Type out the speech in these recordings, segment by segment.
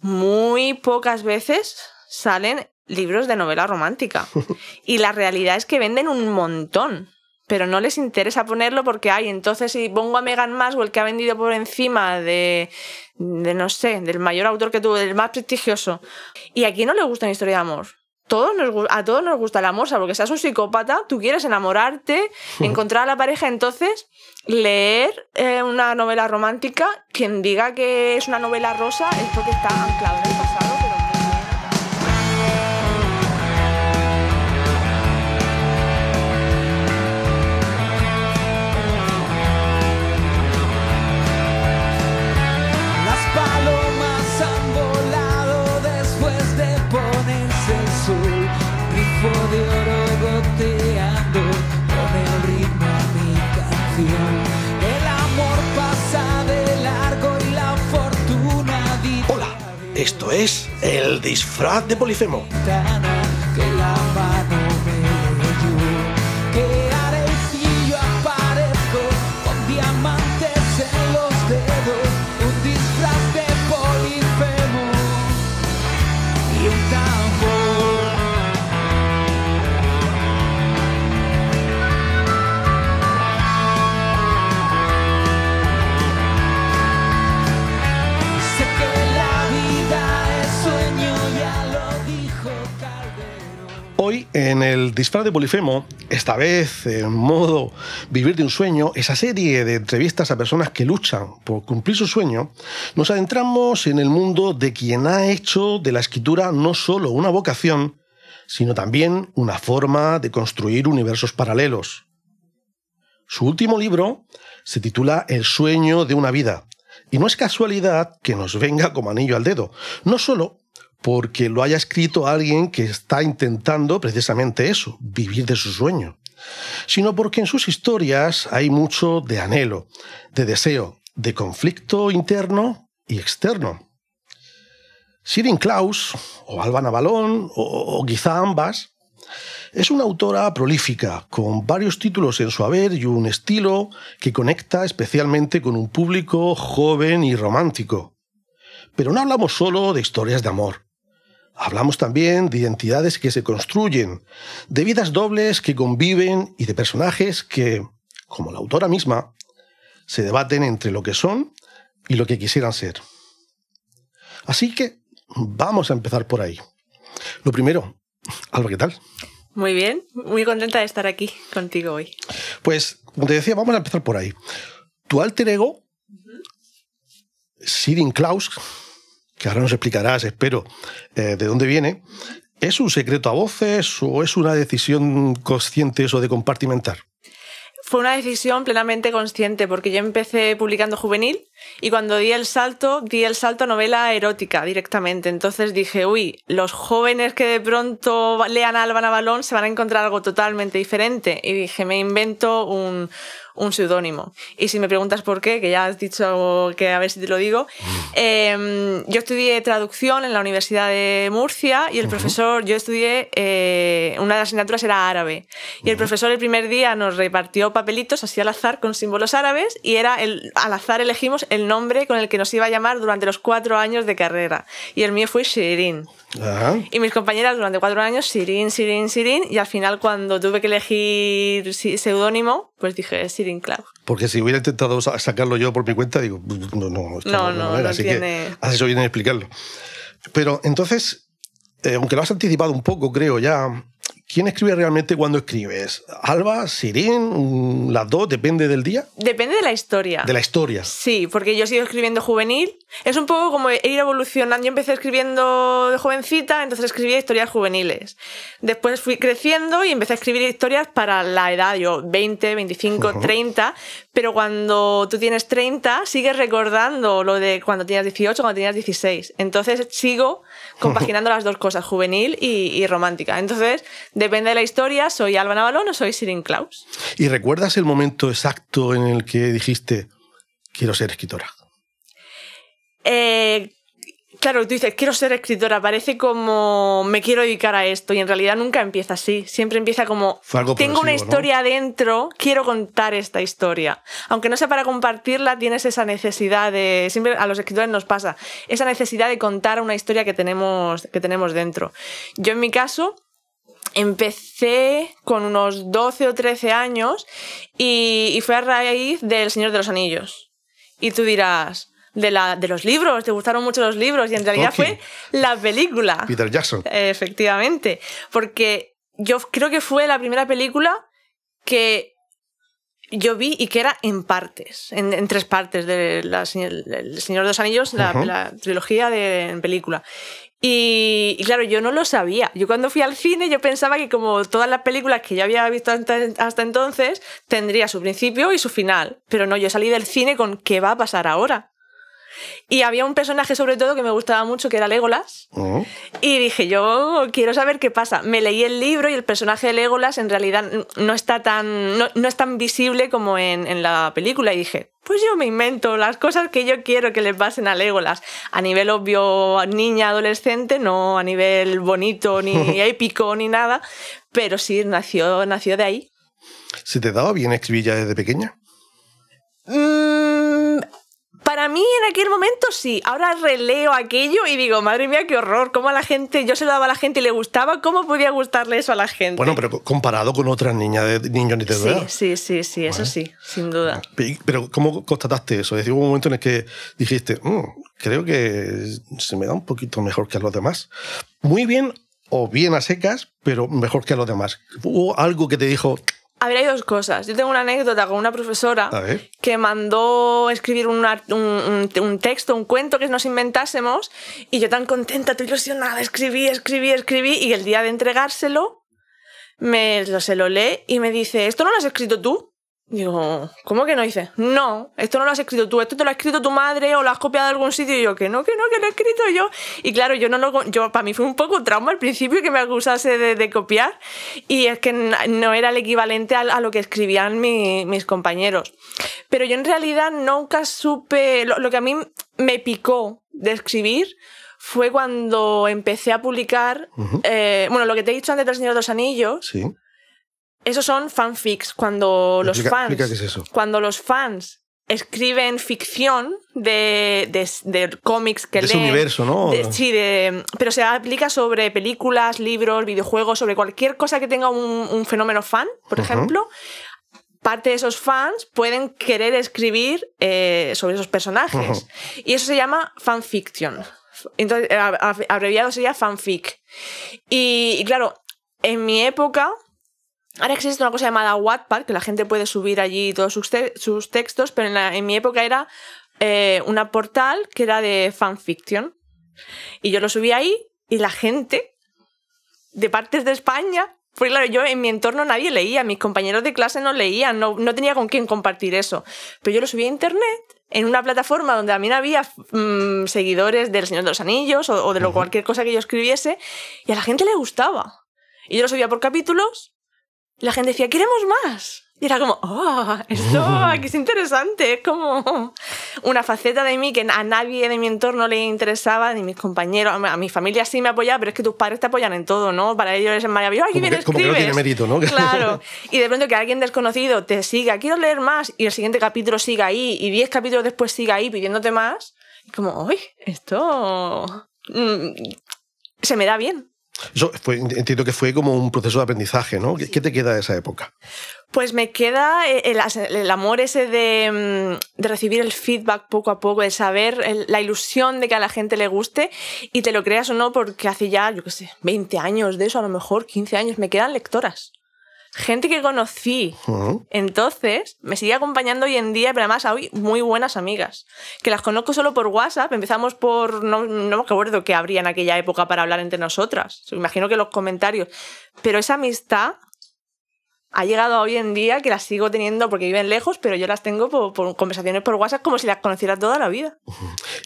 muy pocas veces salen libros de novela romántica. Y la realidad es que venden un montón, pero no les interesa ponerlo porque, entonces si pongo a Meghan Markle, que ha vendido por encima de no sé, del mayor autor que tuvo, del más prestigioso. ¿Y a quién no le gusta una historia de amor? A todos nos gusta el amor, porque seas un psicópata, tú quieres enamorarte, encontrar a la pareja, entonces leer una novela romántica, quien diga que es una novela rosa es porque está anclado en el pasado, pero de oro goteando con el ritmo de mi canción. El amor pasa de largo y la fortuna vive. Hola, esto es El Disfraz de Polifemo. Que la mano me leyó, que arecillo aparezco con diamantes en los dedos, un disfraz de Polifemo y un tambor. Hoy, en El Disfraz de Polifemo, esta vez en modo Vivir de un sueño, esa serie de entrevistas a personas que luchan por cumplir su sueño, nos adentramos en el mundo de quien ha hecho de la escritura no solo una vocación, sino también una forma de construir universos paralelos. Su último libro se titula El sueño de una vida, y no es casualidad que nos venga como anillo al dedo, no solo porque lo haya escrito alguien que está intentando precisamente eso, vivir de su sueño, sino porque en sus historias hay mucho de anhelo, de deseo, de conflicto interno y externo. Sirin Klaus, o Alba Navalón, o quizá ambas, es una autora prolífica, con varios títulos en su haber y un estilo que conecta especialmente con un público joven y romántico. Pero no hablamos solo de historias de amor. Hablamos también de identidades que se construyen, de vidas dobles que conviven y de personajes que, como la autora misma, se debaten entre lo que son y lo que quisieran ser. Así que vamos a empezar por ahí. Lo primero, Alba, ¿qué tal? Muy bien, muy contenta de estar aquí contigo hoy. Pues, como te decía, vamos a empezar por ahí. Tu alter ego, Sirin Klaus, que ahora nos explicarás, espero, de dónde viene, ¿es un secreto a voces o es una decisión consciente eso de compartimentar? Fue una decisión plenamente consciente, porque yo empecé publicando juvenil y cuando di el salto a novela erótica directamente. Entonces dije, los jóvenes que de pronto lean a Alba Navalón se van a encontrar algo totalmente diferente. Y dije, me invento un seudónimo. Y si me preguntas por qué, que ya has dicho que a ver si te lo digo, yo estudié traducción en la Universidad de Murcia y el profesor, yo estudié, una de las asignaturas era árabe. Y el profesor el primer día nos repartió papelitos así al azar con símbolos árabes y al azar elegimos el nombre con el que nos iba a llamar durante los 4 años de carrera. Y el mío fue Shirin. Ajá. Y mis compañeras durante 4 años, Sirin, y al final cuando tuve que elegir seudónimo, pues dije Sirin Klaus. Porque si hubiera intentado sacarlo yo por mi cuenta, digo, no era, así tiene... que haces bien en explicarlo. Pero entonces, aunque lo has anticipado un poco, creo ya, ¿quién escribe realmente cuando escribes? ¿Alba, Sirin, las dos? ¿Depende del día? Depende de la historia. De la historia. Sí, porque yo sigo escribiendo juvenil. Es un poco como ir evolucionando. Yo empecé escribiendo de jovencita, entonces escribía historias juveniles. Después fui creciendo y empecé a escribir historias para la edad, yo 20, 25, 30, pero cuando tú tienes 30 sigues recordando lo de cuando tenías 18, cuando tenías 16. Entonces sigo compaginando las dos cosas, juvenil y romántica. Entonces, depende de la historia, ¿soy Alba Navalón o soy Sirin Klaus? ¿Y recuerdas el momento exacto en el que dijiste, quiero ser escritora? claro, tú dices, quiero ser escritora, parece como me quiero dedicar a esto, y en realidad nunca empieza así. Siempre empieza como, tengo una historia dentro, quiero contar esta historia. Aunque no sea para compartirla, tienes esa necesidad de... Siempre a los escritores nos pasa, esa necesidad de contar una historia que tenemos dentro. Yo en mi caso... Empecé con unos 12 o 13 años y fue a raíz del Señor de los Anillos. Y tú dirás, de los libros, te gustaron mucho los libros, y en realidad fue la película. Peter Jackson. Efectivamente, porque yo creo que fue la primera película que yo vi y que era en partes, en 3 partes de El Señor de los Anillos, la trilogía en película. Y claro, yo no lo sabía. Yo cuando fui al cine yo pensaba que como todas las películas que yo había visto hasta entonces tendría su principio y su final. Pero no, yo salí del cine con ¿qué va a pasar ahora? Y había un personaje sobre todo que me gustaba mucho, que era Legolas. Y dije, yo quiero saber qué pasa. Me leí el libro y el personaje de Legolas en realidad no es tan visible como en la película. Y dije, pues yo me invento las cosas que yo quiero que le pasen a Legolas. A nivel obvio, niña, adolescente, no a nivel bonito, ni épico, ni nada. Pero sí, nació de ahí. ¿Se te daba bien escribir ya desde pequeña? Para mí en aquel momento sí. Ahora releo aquello y digo, madre mía, qué horror. ¿Cómo a la gente, yo se lo daba a la gente y le gustaba? ¿Cómo podía gustarle eso a la gente? Bueno, pero comparado con otras niños ni de tu edad. Sí, eso sí, sin duda. Pero ¿cómo constataste eso? Es decir, hubo un momento en el que dijiste, creo que se me da un poquito mejor que a los demás. Muy bien o bien a secas, pero mejor que a los demás. ¿Hubo algo que te dijo... A ver, hay 2 cosas. Yo tengo una anécdota con una profesora que mandó escribir un texto, un cuento que nos inventásemos, y yo tan contenta, tan ilusionada, escribí, y el día de entregárselo se lo lee y me dice, ¿esto no lo has escrito tú? Digo, ¿cómo que no? Dice, no, esto no lo has escrito tú, esto te lo ha escrito tu madre o lo has copiado de algún sitio. Y yo, que no, que lo he escrito yo. Y claro, para mí fue un poco trauma al principio que me acusase de copiar, y es que no era el equivalente a lo que escribían mis compañeros. Pero yo en realidad nunca supe, lo que a mí me picó de escribir fue cuando empecé a publicar, lo que te he dicho antes del Señor de los Anillos. Sí. Esos son fanfics, cuando los fans... ¿Qué es eso? Cuando los fans escriben ficción de cómics que leen... De ese universo, ¿no? Pero se aplica sobre películas, libros, videojuegos, sobre cualquier cosa que tenga un fenómeno fan, por ejemplo. Parte de esos fans pueden querer escribir sobre esos personajes. Y eso se llama fanfiction. Entonces, abreviado sería fanfic. Y claro, en mi época... Ahora existe una cosa llamada Wattpad, que la gente puede subir allí todos sus textos, pero en mi época era una portal que era de fanfiction. Y yo lo subí ahí y la gente de partes de España, porque claro, yo en mi entorno nadie leía, mis compañeros de clase no leían, no tenía con quién compartir eso. Pero yo lo subí a internet, en una plataforma donde a mí no había seguidores del Señor de los Anillos o de cualquier cosa que yo escribiese, y a la gente le gustaba. Y yo lo subía por capítulos. La gente decía, queremos más. Y era como, esto aquí es interesante. Es como una faceta de mí que a nadie de mi entorno le interesaba, ni mis compañeros. A mi familia sí me apoyaba, pero es que tus padres te apoyan en todo, ¿no? Para ellos es maravilloso. ¡Ay, qué bien escribes! Como que no tiene mérito, ¿no? Claro. Y de pronto que alguien desconocido te siga, quiero leer más, y el siguiente capítulo siga ahí, y 10 capítulos después siga ahí pidiéndote más. Es como, ¡ay, esto se me da bien! Eso entiendo que fue como un proceso de aprendizaje, ¿no? ¿Qué te queda de esa época? Pues me queda el amor ese de recibir el feedback poco a poco, de saber la ilusión de que a la gente le guste, y te lo creas o no, porque hace ya, 20 años de eso, a lo mejor 15 años, me quedan lectoras. Gente que conocí entonces me sigue acompañando hoy en día, pero además hoy muy buenas amigas, que las conozco solo por WhatsApp. Empezamos por... No me acuerdo qué habría en aquella época para hablar entre nosotras. Me imagino que los comentarios. Pero esa amistad ha llegado a hoy en día, que las sigo teniendo porque viven lejos, pero yo las tengo por conversaciones por WhatsApp como si las conociera toda la vida.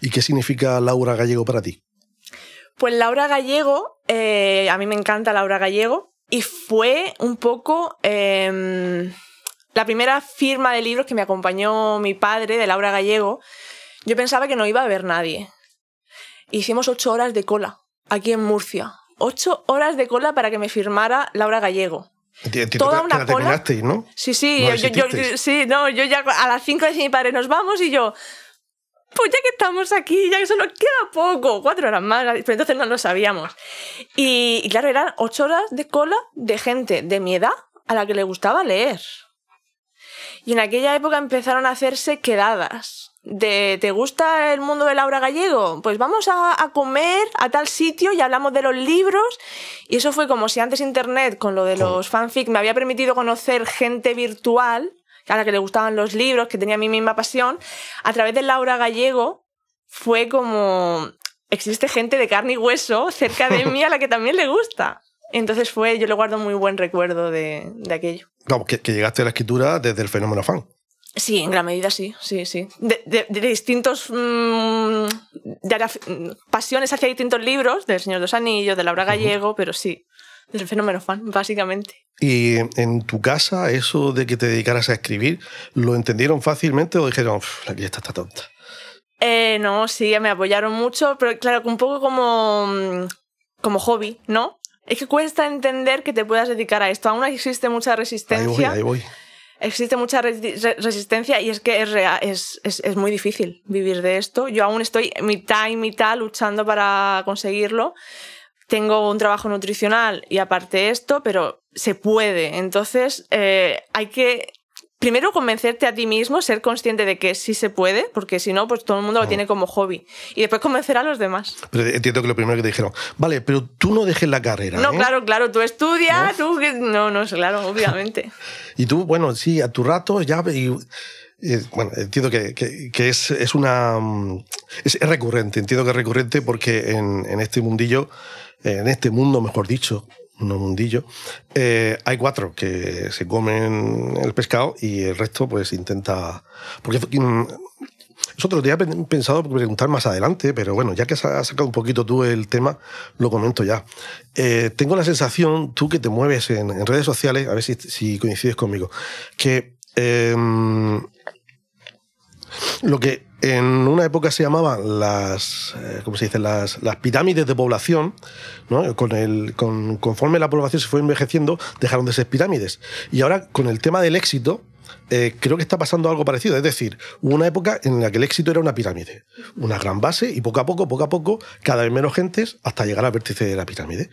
¿Y qué significa Laura Gallego para ti? Pues Laura Gallego, a mí me encanta Laura Gallego. Y fue un poco la primera firma de libros que me acompañó mi padre, de Laura Gallego. Yo pensaba que no iba a haber nadie. Hicimos 8 horas de cola aquí en Murcia. 8 horas de cola para que me firmara Laura Gallego. Entiendo Toda que una la cola. terminasteis, ¿no? Sí, sí, No yo ya a las 5 decía mi padre, nos vamos, y yo, pues ya que estamos aquí, ya que solo queda poco, 4 horas más, pero entonces no lo sabíamos. Y claro, eran 8 horas de cola de gente de mi edad a la que le gustaba leer. Y en aquella época empezaron a hacerse quedadas. ¿Te gusta el mundo de Laura Gallego? Pues vamos a comer a tal sitio y hablamos de los libros. Y eso fue como si antes internet, con lo de los fanfic, me había permitido conocer gente virtual a la que le gustaban los libros, que tenía mi misma pasión. A través de Laura Gallego fue como... existe gente de carne y hueso cerca de mí a la que también le gusta. Entonces yo le guardo muy buen recuerdo de aquello. Vamos, que llegaste a la escritura desde el fenómeno fan. Sí, en gran medida sí. De distintos pasiones hacia distintos libros, del Señor de los Anillos, de Laura Gallego, pero sí, desde el fenómeno fan, básicamente. ¿Y en tu casa eso de que te dedicaras a escribir, lo entendieron fácilmente o dijeron, la que ya está tonta? No, sí, me apoyaron mucho, pero claro, un poco como hobby, ¿no? Es que cuesta entender que te puedas dedicar a esto. Aún existe mucha resistencia. Ahí voy. Existe mucha resistencia y es que es muy difícil vivir de esto. Yo aún estoy mitad y mitad luchando para conseguirlo. Tengo un trabajo nutricional y aparte esto, pero se puede. Entonces hay que primero convencerte a ti mismo, ser consciente de que sí se puede, porque si no, pues todo el mundo lo tiene como hobby. Y después convencer a los demás. Pero entiendo que lo primero que te dijeron, vale, pero tú no dejes la carrera. No, ¿eh? claro, tú estudias, ¿no? No, claro, obviamente. Y tú, bueno, sí, a tu rato ya... bueno, entiendo que es una... Es recurrente, entiendo que es recurrente porque en este mundillo, en este mundo, mejor dicho, no mundillo, hay 4 que se comen el pescado y el resto pues intenta... Porque eso te lo tenía pensado preguntar más adelante, pero bueno, ya que has sacado un poquito tú el tema, lo comento ya. Tengo la sensación, tú que te mueves en redes sociales, a ver si coincides conmigo, que lo que en una época se llamaban las pirámides de población, ¿no? Conforme la población se fue envejeciendo, dejaron de ser pirámides. Y ahora, con el tema del éxito, creo que está pasando algo parecido. Es decir, hubo una época en la que el éxito era una pirámide, una gran base, y poco a poco, cada vez menos gentes hasta llegar al vértice de la pirámide.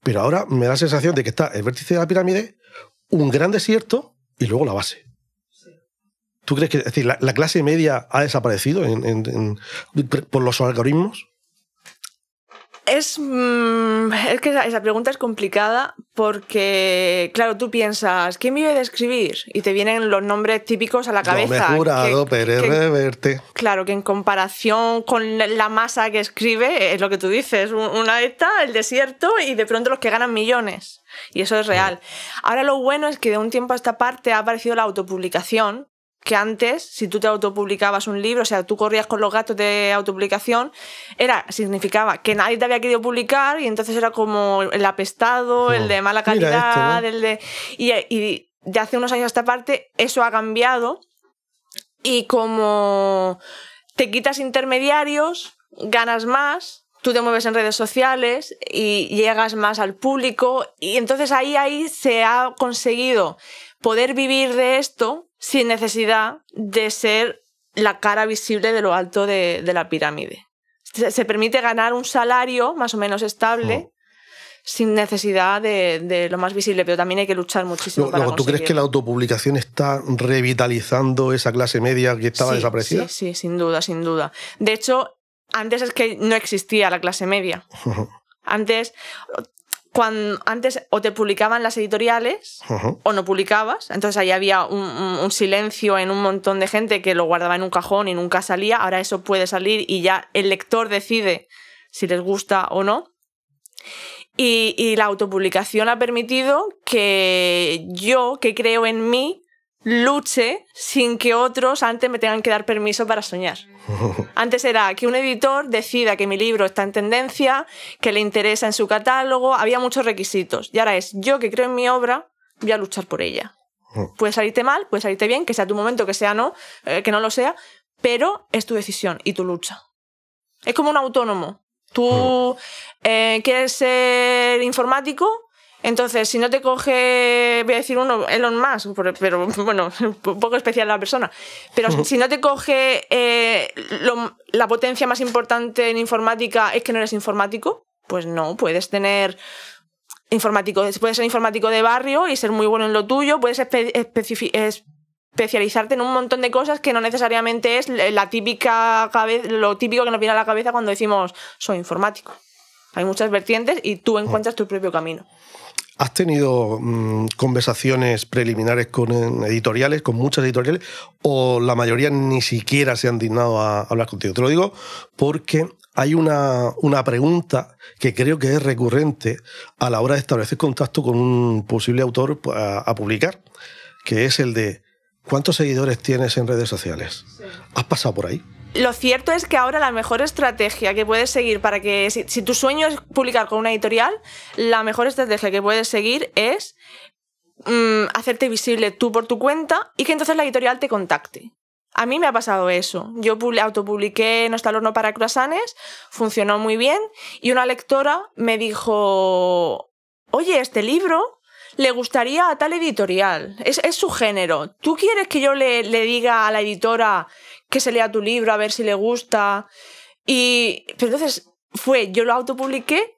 Pero ahora me da la sensación de que está el vértice de la pirámide, un gran desierto y luego la base. ¿Tú crees que, es decir, la clase media ha desaparecido por los algoritmos? Es que esa pregunta es complicada porque, claro, tú piensas, ¿quién vive de escribir? Y te vienen los nombres típicos a la cabeza. Gómez Jurado, Pérez Reverte. Claro, que en comparación con la masa que escribe, es lo que tú dices, una esta, el desierto, y de pronto los que ganan millones. Y eso es real. Ahora lo bueno es que de un tiempo a esta parte ha aparecido la autopublicación, que antes, si tú te autopublicabas un libro, o sea, tú corrías con los gastos de autopublicación, significaba que nadie te había querido publicar y entonces era como el apestado, el de mala calidad, ¿no? Y de hace unos años a esta parte eso ha cambiado y como te quitas intermediarios, ganas más, tú te mueves en redes sociales y llegas más al público y entonces ahí se ha conseguido poder vivir de esto sin necesidad de ser la cara visible de lo alto de la pirámide. Se permite ganar un salario más o menos estable sin necesidad de lo más visible, pero también hay que luchar muchísimo para conseguirlo. ¿Tú crees que la autopublicación está revitalizando esa clase media que estaba desaparecida? Sí, sin duda. De hecho, antes es que no existía la clase media. Antes o te publicaban las editoriales o no publicabas, entonces ahí había un silencio en un montón de gente que lo guardaba en un cajón y nunca salía. Ahora eso puede salir y ya el lector decide si les gusta o no. Y la autopublicación ha permitido que yo, que creo en mí, luche sin que otros antes me tengan que dar permiso para soñar. Antes era que un editor decida que mi libro está en tendencia, que le interesa en su catálogo, había muchos requisitos. Y ahora es yo que creo en mi obra, voy a luchar por ella. Puede salirte mal, puede salirte bien, que sea tu momento, que sea no, que no lo sea, pero es tu decisión y tu lucha. Es como un autónomo. Tú quieres ser informático, entonces si no te coge, voy a decir uno, Elon Musk, pero bueno, un poco especial la persona, pero si no te coge la potencia más importante en informática es que no eres informático, pues no, puedes ser informático de barrio y ser muy bueno en lo tuyo, puedes especializarte en un montón de cosas que no necesariamente es lo típico que nos viene a la cabeza cuando decimos soy informático. Hay muchas vertientes y tú encuentras tu propio camino. ¿Has tenido conversaciones preliminares con editoriales, con muchas editoriales, o la mayoría ni siquiera se han dignado a hablar contigo? Te lo digo porque hay una pregunta que creo que es recurrente a la hora de establecer contacto con un posible autor a publicar, que es el de ¿cuántos seguidores tienes en redes sociales? Sí. ¿Has pasado por ahí? Lo cierto es que ahora la mejor estrategia que puedes seguir para que, si tu sueño es publicar con una editorial, la mejor estrategia que puedes seguir es hacerte visible tú por tu cuenta y que entonces la editorial te contacte. A mí me ha pasado eso. Yo autopubliqué No está el horno para croissants, funcionó muy bien y una lectora me dijo, oye, este libro le gustaría a tal editorial, es su género. ¿Tú quieres que yo le diga a la editora que se lea tu libro a ver si le gusta? Pero entonces yo lo autopubliqué,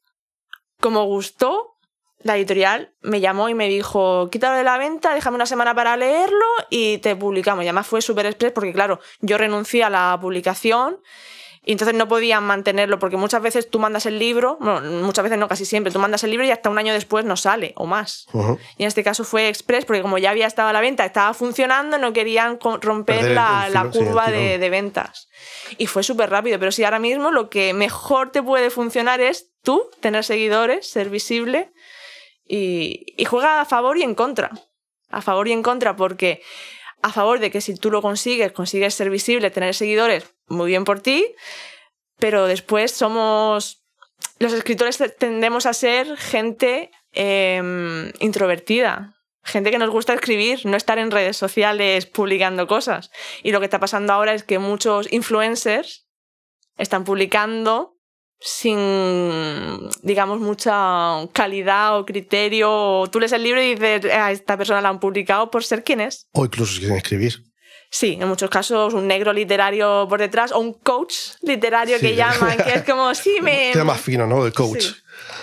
como gustó, la editorial me llamó y me dijo, quítalo de la venta, déjame una semana para leerlo y te publicamos. Y además fue súper express porque, claro, yo renuncié a la publicación y entonces no podían mantenerlo porque muchas veces tú mandas el libro, bueno, muchas veces no, casi siempre, tú mandas el libro y hasta un año después no sale o más. Y en este caso fue express porque como ya había estado a la venta, estaba funcionando, no querían romper la curva de ventas. Y fue súper rápido, pero sí, ahora mismo lo que mejor te puede funcionar es tú, tener seguidores, ser visible y juega a favor y en contra. A favor y en contra porque a favor de que si tú lo consigues ser visible, tener seguidores, muy bien por ti, pero después los escritores tendemos a ser gente introvertida, gente que nos gusta escribir, no estar en redes sociales publicando cosas. Y lo que está pasando ahora es que muchos influencers están publicando sin, digamos, mucha calidad o criterio. O tú lees el libro y dices, esta persona la han publicado por ser quien es. O incluso sin escribir. Sí, en muchos casos un negro literario por detrás o un coach literario que llaman, que es como, Queda más fino, ¿no? El coach.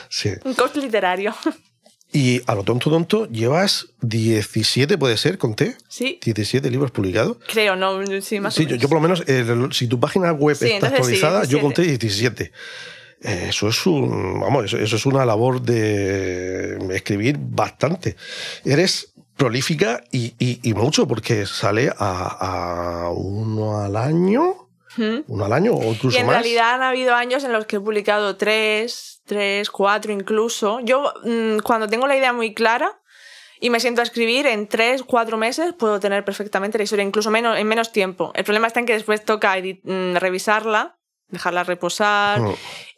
Sí. Un coach literario. Y a lo tonto, llevas 17, ¿puede ser? ¿Conté? Sí. 17 libros publicados. Creo, no, sí, más o menos. Yo por lo menos, si tu página web está actualizada, yo conté 17. Eso es eso es una labor de escribir bastante. Eres prolífica y mucho, porque sale a uno al año. Uno al año o incluso más. Y en realidad han habido años en los que he publicado 3, 4 incluso. Yo cuando tengo la idea muy clara y me siento a escribir, en 3, 4 meses puedo tener perfectamente la historia, incluso en menos tiempo. El problema está en que después toca revisarla, dejarla reposar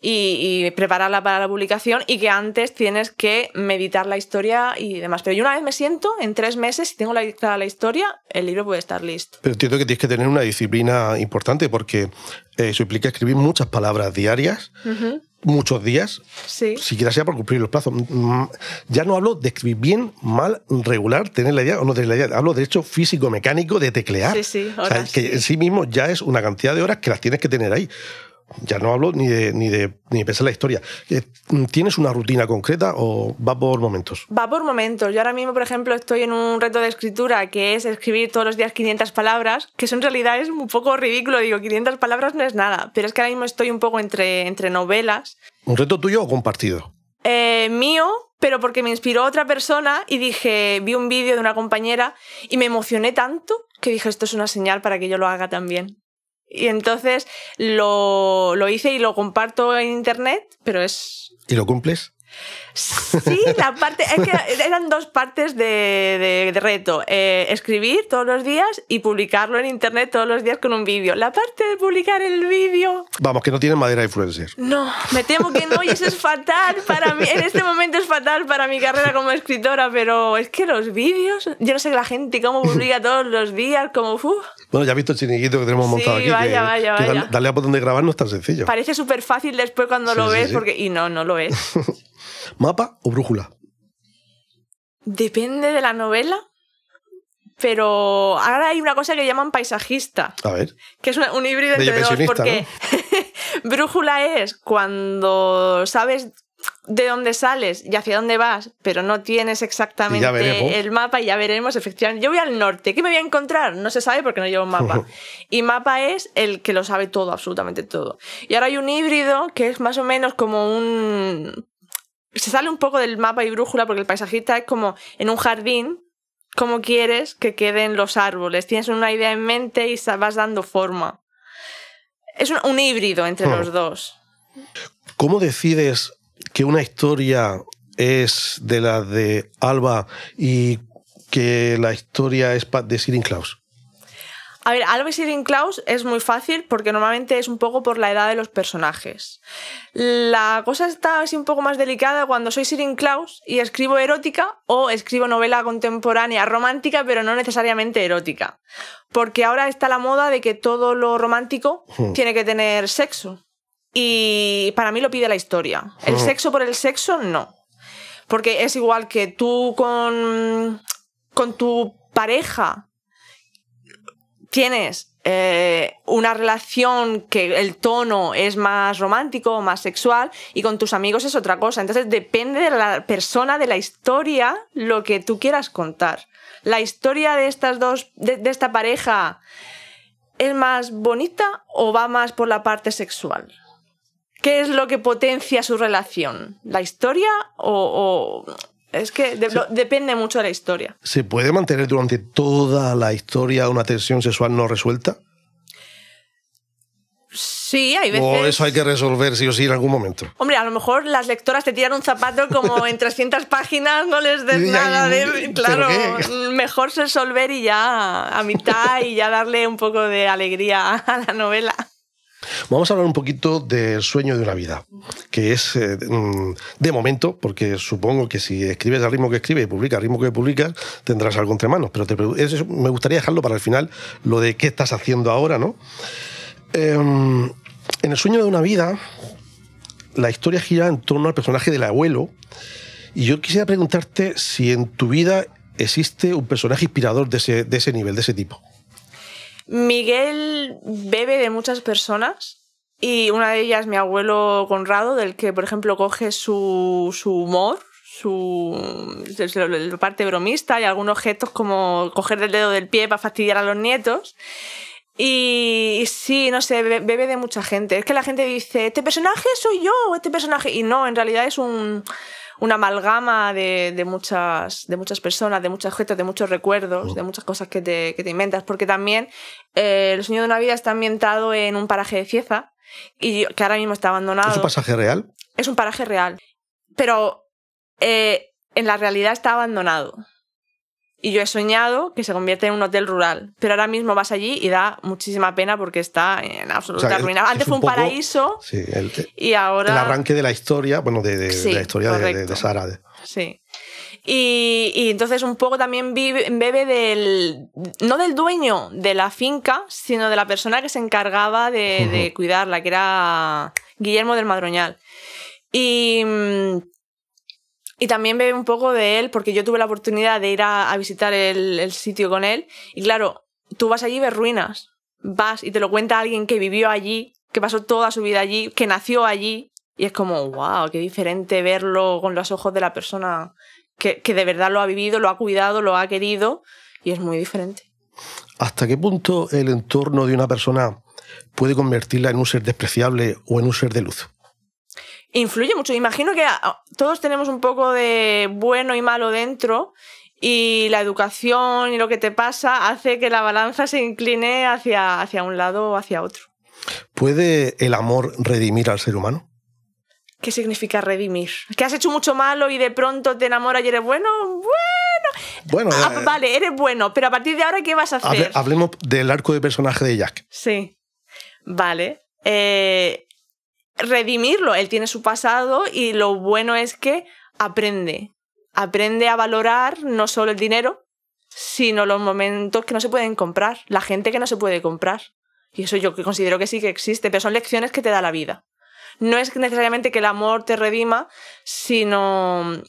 y prepararla para la publicación, y que antes tienes que meditar la historia y demás. Pero yo una vez me siento, en 3 meses, si tengo la historia, el libro puede estar listo. Pero entiendo que tienes que tener una disciplina importante porque eso implica escribir muchas palabras diarias, muchos días, siquiera sea por cumplir los plazos. Ya no hablo de escribir bien, mal, regular, tener la idea o no tener la idea. Hablo de hecho físico-mecánico de teclear. Horas, que en sí mismo ya es una cantidad de horas que las tienes que tener ahí. Ya no hablo ni de pensar la historia. ¿Tienes una rutina concreta o va por momentos? Va por momentos. Yo ahora mismo, por ejemplo, estoy en un reto de escritura que es escribir todos los días 500 palabras, que eso en realidad es un poco ridículo. Digo, 500 palabras no es nada, pero es que ahora mismo estoy un poco entre novelas. ¿Un reto tuyo o compartido? Mío, pero porque me inspiró otra persona y vi un vídeo de una compañera y me emocioné tanto que dije, esto es una señal para que yo lo haga también. Y entonces lo hice y lo comparto en internet, pero es... ¿Y lo cumples? Sí, la parte. Es que eran 2 partes de reto. Escribir todos los días y publicarlo en internet todos los días con un vídeo. La parte de publicar el vídeo. Vamos, que no tienen madera de influencer. No, me temo que no, y eso es fatal para mí. En este momento es fatal para mi carrera como escritora, pero es que los vídeos. Yo no sé la gente cómo publica todos los días, como. Bueno, ya has visto el chiringuito que tenemos montado aquí. Vaya. Darle a botón de grabar no es tan sencillo. Parece súper fácil después cuando lo ves, porque. Y no lo es. ¿Mapa o brújula? Depende de la novela, pero ahora hay una cosa que llaman paisajista. A ver. Que es un híbrido entre dos, porque ¿no? Brújula es cuando sabes de dónde sales y hacia dónde vas, pero no tienes exactamente el mapa, y ya veremos, efectivamente. Yo voy al norte, ¿qué me voy a encontrar? No se sabe porque no llevo un mapa. Y mapa es el que lo sabe todo, absolutamente todo. Y ahora hay un híbrido que es más o menos como un... Se sale un poco del mapa y brújula, porque el paisajista es como en un jardín, cómo quieres que queden los árboles. Tienes una idea en mente y vas dando forma. Es un híbrido entre los dos. ¿Cómo decides que una historia es de la de Alba y que la historia es de Sirin Klaus? A ver, Alba y Sirin Klaus es muy fácil porque normalmente es un poco por la edad de los personajes. La cosa está así un poco más delicada cuando soy Sirin Klaus y escribo erótica o escribo novela contemporánea romántica, pero no necesariamente erótica. Porque ahora está la moda de que todo lo romántico tiene que tener sexo. Y para mí lo pide la historia. El sexo por el sexo, no. Porque es igual que tú con tu pareja tienes una relación que el tono es más romántico o más sexual, y con tus amigos es otra cosa. Entonces depende de la persona, de la historia, lo que tú quieras contar. La historia de estas dos, de esta pareja, ¿es más bonita o va más por la parte sexual? ¿Qué es lo que potencia su relación? ¿La historia o...? Es que depende mucho de la historia. ¿Se puede mantener durante toda la historia una tensión sexual no resuelta? Sí, hay veces... ¿O eso hay que resolver sí o sí en algún momento? Hombre, a lo mejor las lectoras te tiran un zapato como en 300 páginas, no les des nada de... Claro, mejor resolver y ya a mitad y ya darle un poco de alegría a la novela. Vamos a hablar un poquito del sueño de una vida, que es, de momento, porque supongo que si escribes al ritmo que escribes y publicas al ritmo que publicas, tendrás algo entre manos, pero me gustaría dejarlo para el final, lo de qué estás haciendo ahora, ¿no? En el sueño de una vida, la historia gira en torno al personaje del abuelo, y yo quisiera preguntarte si en tu vida existe un personaje inspirador de ese nivel, de ese tipo. Miguel bebe de muchas personas, y una de ellas mi abuelo Conrado, del que por ejemplo coge su humor, su parte bromista y algunos gestos como coger el dedo del pie para fastidiar a los nietos. Y sí, no sé, bebe de mucha gente. Es que la gente dice, este personaje soy yo, este personaje, y no, en realidad es una amalgama de muchas personas, de muchos objetos, de muchos recuerdos, de muchas cosas que te inventas, porque también El sueño de una vida está ambientado en un paraje de Cieza, que ahora mismo está abandonado. ¿Es un pasaje real? Es un paraje real, pero en la realidad está abandonado. Y yo he soñado que se convierte en un hotel rural, pero ahora mismo vas allí y da muchísima pena porque está en absoluta ruina. Antes fue un paraíso, sí, y ahora... El arranque de la historia, bueno, de la historia de Sara. Sí. Y entonces un poco también bebe no del dueño de la finca, sino de la persona que se encargaba de cuidarla, que era Guillermo del Madroñal. Y también bebe un poco de él, porque yo tuve la oportunidad de ir a visitar el sitio con él. Y claro, tú vas allí y ves ruinas. Vas y te lo cuenta alguien que vivió allí, que pasó toda su vida allí, que nació allí. Y es como, wow, qué diferente verlo con los ojos de la persona que de verdad lo ha vivido, lo ha cuidado, lo ha querido. Y es muy diferente. ¿Hasta qué punto el entorno de una persona puede convertirla en un ser despreciable o en un ser de luz? Influye mucho. Imagino que todos tenemos un poco de bueno y malo dentro, y la educación y lo que te pasa hace que la balanza se incline hacia un lado o hacia otro. ¿Puede el amor redimir al ser humano? ¿Qué significa redimir? ¿Que has hecho mucho malo y de pronto te enamoras y eres bueno? Bueno, vale, eres bueno, pero a partir de ahora, ¿qué vas a hacer? Hablemos del arco de personaje de Jack. Sí, vale. Redimirlo, él tiene su pasado y lo bueno es que aprende a valorar no solo el dinero, sino los momentos que no se pueden comprar, la gente que no se puede comprar. Y eso yo considero que sí que existe, pero son lecciones que te da la vida. No es necesariamente que el amor te redima, sino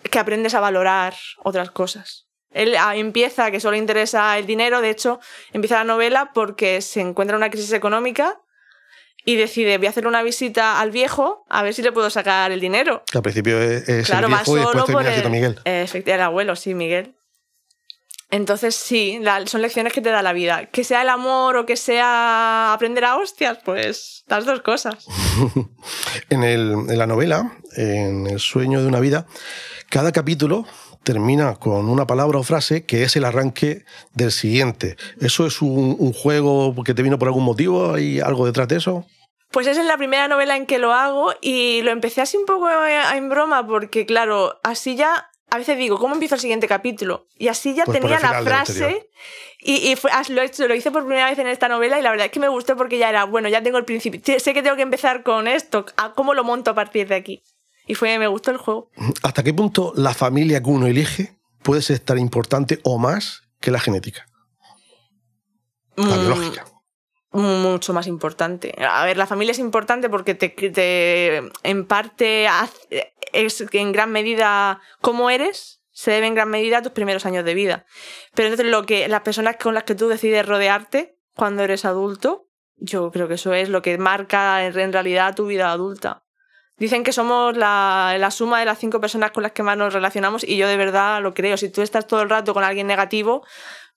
que aprendes a valorar otras cosas. Él empieza que solo interesa el dinero, de hecho, empieza la novela porque se encuentra en una crisis económica y decide, voy a hacer una visita al viejo a ver si le puedo sacar el dinero. Que al principio es claro, el viejo y después termina siendo Miguel. El abuelo, sí, Miguel. Entonces sí, son lecciones que te da la vida. Que sea el amor o que sea aprender a hostias, pues las dos cosas. En la novela, en El sueño de una vida, cada capítulo termina con una palabra o frase que es el arranque del siguiente. ¿Eso es un juego que te vino por algún motivo? ¿Hay algo detrás de eso? Pues es en la primera novela en que lo hago y lo empecé así un poco en broma porque, claro, así ya... A veces digo, ¿cómo empiezo el siguiente capítulo? Y así ya pues tenía la frase y lo hice por primera vez en esta novela y la verdad es que me gustó porque ya era, bueno, ya tengo el principio. Sé que tengo que empezar con esto, ¿cómo lo monto a partir de aquí? Y me gustó el juego. ¿Hasta qué punto la familia que uno elige puede ser tan importante o más que la genética? La biológica. Mucho más importante. A ver, la familia es importante porque en parte es en gran medida cómo eres, se debe en gran medida a tus primeros años de vida. Pero entonces las personas con las que tú decides rodearte cuando eres adulto, yo creo que eso es lo que marca en realidad tu vida adulta. Dicen que somos la suma de las 5 personas con las que más nos relacionamos y yo de verdad lo creo. Si tú estás todo el rato con alguien negativo,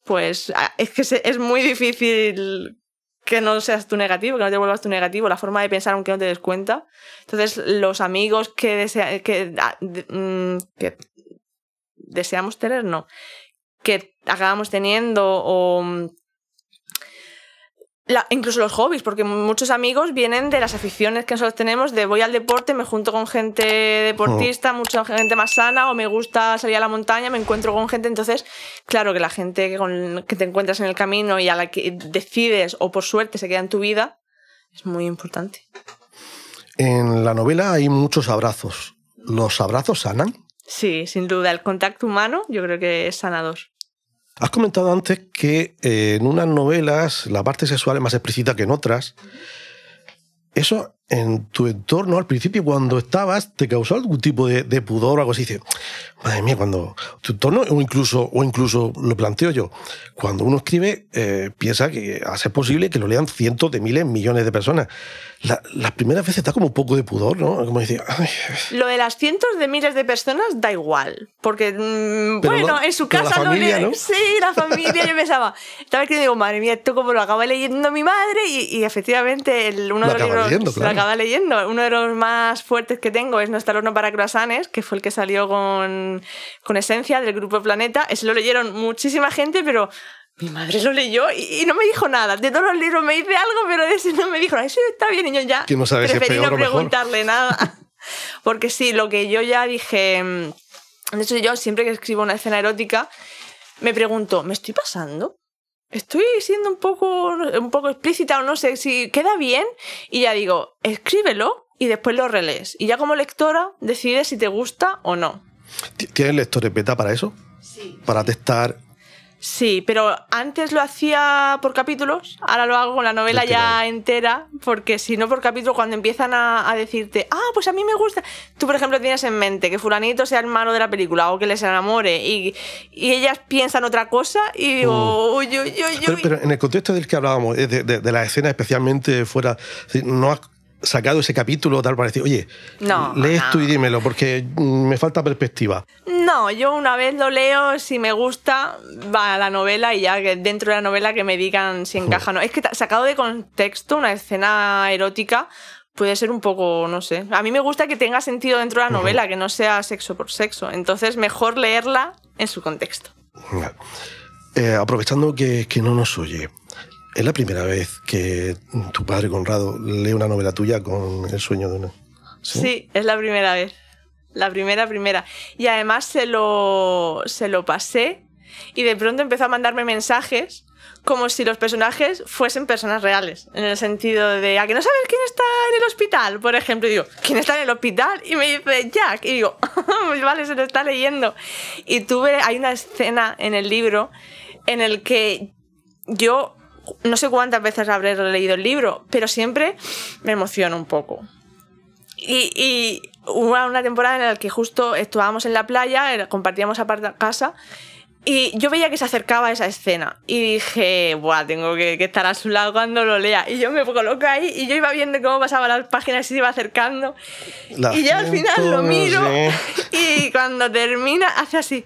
pues es que es muy difícil que no seas tú negativo, que no te vuelvas tú negativo, la forma de pensar aunque no te des cuenta. Entonces, los amigos que deseamos tener, no, que acabamos teniendo o... incluso los hobbies, porque muchos amigos vienen de las aficiones que nosotros tenemos, de voy al deporte, me junto con gente deportista, mucha gente más sana, o me gusta salir a la montaña, me encuentro con gente. Entonces, claro que la gente que te encuentras en el camino y a la que decides, o por suerte se queda en tu vida, es muy importante. En la novela hay muchos abrazos. ¿Los abrazos sanan? Sí, sin duda. El contacto humano yo creo que es sanador. Has comentado antes que en unas novelas la parte sexual es más explícita que en otras. ¿Eso en tu entorno al principio cuando estabas te causó algún tipo de pudor o algo así? Dices, madre mía, cuando tu entorno, o incluso lo planteo yo, cuando uno escribe piensa que a ser posible que lo lean cientos de miles, millones de personas. Las primeras veces está como un poco de pudor, ¿no? Como decir, ay. Lo de las cientos de miles de personas da igual, porque bueno, en su casa la familia, ¿no? Sí, la familia. Yo pensaba, estaba escribiendo y digo, madre mía, esto como lo acaba leyendo mi madre y efectivamente uno de los libros lo acaba leyendo. Uno de los más fuertes que tengo es No está el horno para croissants, que fue el que salió con Esencia del Grupo Planeta. Ese lo leyeron muchísima gente, pero mi madre lo leyó y no me dijo nada. De todos los libros me dice algo, pero de ese no me dijo nada. Eso está bien, y yo ya que no sabes preferí si es peor no o mejor. preguntarle nada. Porque sí, lo que yo ya dije... De hecho, yo siempre que escribo una escena erótica me pregunto, ¿me estoy pasando? ¿Estoy siendo un poco explícita o no sé si queda bien? Y ya digo, escríbelo y después lo relees. Y ya como lectora decides si te gusta o no. ¿Tienes lectores beta para eso? Sí. Para testar... Sí, pero antes lo hacía por capítulos, ahora lo hago con la novela ya entera, porque si no por capítulo, cuando empiezan a decirte, pues a mí me gusta, tú por ejemplo tienes en mente que fulanito sea el malo de la película o que les enamore y ellas piensan otra cosa y digo, uy. Pero en el contexto del que hablábamos, de la escena especialmente fuera, no has sacado ese capítulo tal para decir, oye, lee esto y dímelo, porque me falta perspectiva. No, yo una vez lo leo, si me gusta, va a la novela y ya dentro de la novela que me digan si encaja o no. Es que sacado de contexto una escena erótica puede ser un poco, no sé. A mí me gusta que tenga sentido dentro de la novela, que no sea sexo por sexo. Entonces, mejor leerla en su contexto. Aprovechando que no nos oye, ¿es la primera vez que tu padre Conrado lee una novela tuya con El sueño de una? Sí, es la primera vez. La primera. Y además se lo pasé y de pronto empezó a mandarme mensajes como si los personajes fuesen personas reales. En el sentido de, ¿a que no sabes quién está en el hospital? Por ejemplo, y digo, ¿quién está en el hospital? Y me dice, Jack. Y digo, vale, se lo está leyendo. Y hay una escena en el libro en el que yo no sé cuántas veces habré leído el libro, pero siempre me emociono un poco. Y hubo una temporada en la que justo estábamos en la playa, compartíamos casa, y yo veía que se acercaba a esa escena. Y dije, buah, tengo que estar a su lado cuando lo lea. Y yo me coloco ahí y yo iba viendo cómo pasaban las páginas y se iba acercando. Y ya al final lo miro y cuando termina hace así.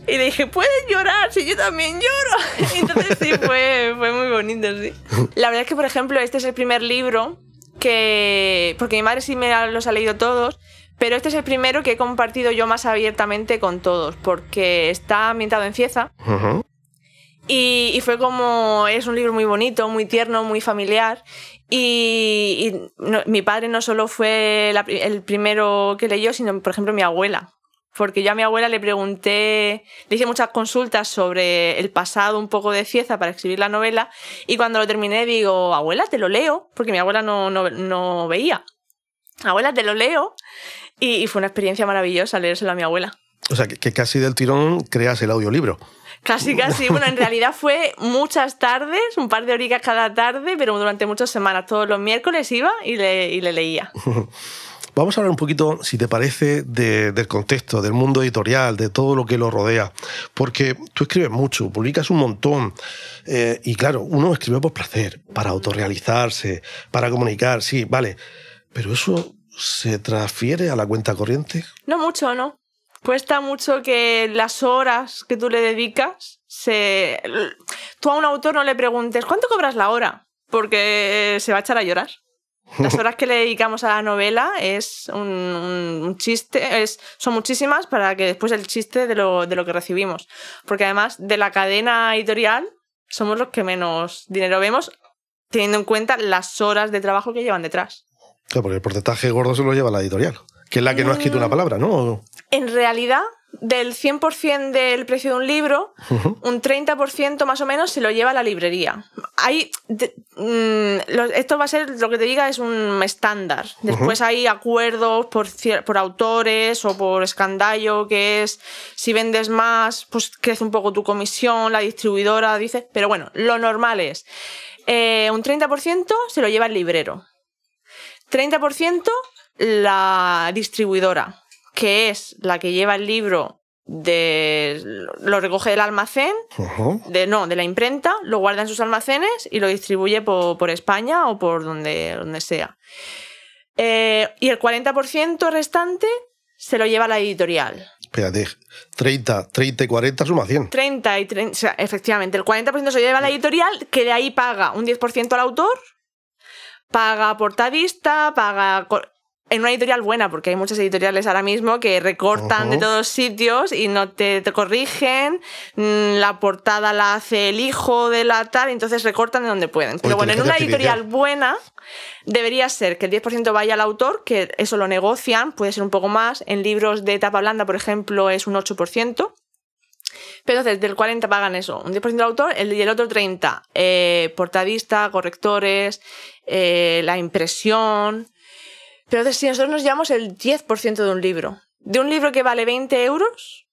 Y le dije, ¿puedes llorar? Si yo también lloro. Entonces sí, fue muy bonito, sí. La verdad es que, por ejemplo, este es el primer libro porque mi madre sí me los ha leído todos, pero este es el primero que he compartido yo más abiertamente con todos, porque está ambientado en Cieza. Uh-huh. Y fue como, es un libro muy bonito, muy tierno, muy familiar. Mi padre no solo fue el primero que leyó, sino, por ejemplo, mi abuela. Porque yo a mi abuela le pregunté, le hice muchas consultas sobre el pasado un poco de Cieza para escribir la novela, y cuando lo terminé digo, abuela, te lo leo, porque mi abuela no veía. Abuela, te lo leo, y fue una experiencia maravillosa leérselo a mi abuela. O sea, que casi del tirón creas el audiolibro. Casi. Bueno, en realidad fue muchas tardes, un par de horitas cada tarde, pero durante muchas semanas, todos los miércoles iba y le leía. Vamos a hablar un poquito, si te parece, del contexto, del mundo editorial, de todo lo que lo rodea. Porque tú escribes mucho, publicas un montón. Y claro, uno escribe por placer, para autorrealizarse, para comunicar, sí, vale. Pero eso se transfiere a la cuenta corriente. No mucho, ¿no? Cuesta mucho que las horas que tú le dedicas Tú a un autor no le preguntes ¿cuánto cobras la hora? Porque se va a echar a llorar. Las horas que le dedicamos a la novela es un chiste, son muchísimas para que después el chiste de lo que recibimos. Porque además de la cadena editorial somos los que menos dinero vemos, teniendo en cuenta las horas de trabajo que llevan detrás. Claro, porque el porcentaje gordo se lo lleva la editorial, que es la que no ha escrito una palabra, ¿no? En realidad, del 100% del precio de un libro, un 30% más o menos se lo lleva a la librería. Esto va a ser, lo que te diga, es un estándar. Después hay acuerdos por autores o por escandallo, que es, si vendes más, pues crece un poco tu comisión, la distribuidora dice... Pero bueno, lo normal es, un 30% se lo lleva el librero. 30% la distribuidora, que es la que lleva el libro, lo recoge del almacén, de la imprenta, lo guarda en sus almacenes y lo distribuye por España o por donde sea. Y el 40% restante se lo lleva la editorial. Espérate, 30 y 40 suma 100. 30 y 30, o sea, efectivamente, el 40% se lo lleva a la editorial, que de ahí paga un 10% al autor, paga portadista, paga... En una editorial buena, porque hay muchas editoriales ahora mismo que recortan de todos sitios y no te corrigen, la portada la hace el hijo de la tal, entonces recortan de donde pueden. Pero bueno, en una editorial buena debería ser que el 10% vaya al autor, que eso lo negocian, puede ser un poco más. En libros de tapa blanda, por ejemplo, es un 8%. Pero entonces del 40 pagan eso, un 10% al autor y el otro 30%, portadista, correctores, la impresión... Pero entonces, si nosotros nos llevamos el 10% de un libro que vale 20 euros,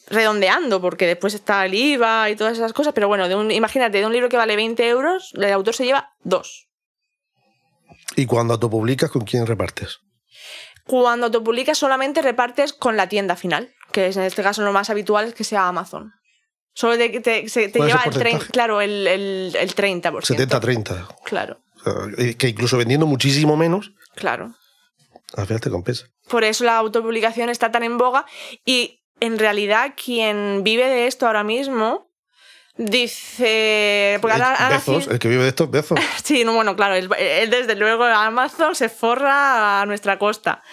redondeando, porque después está el IVA y todas esas cosas, pero bueno, imagínate, de un libro que vale 20 euros, el autor se lleva 2. ¿Y cuando autopublicas, con quién repartes? Cuando autopublicas solamente repartes con la tienda final, que es en este caso lo más habitual es que sea Amazon. Solo te lleva el 30%. Claro, el 30%. 70-30. Claro. Que incluso vendiendo muchísimo menos, claro, al final te compensa. Por eso la autopublicación está tan en boga y en realidad quien vive de esto ahora mismo dice... Porque el que vive de esto es Bezos. Sí, no, bueno, claro, él desde luego Amazon se forra a nuestra costa,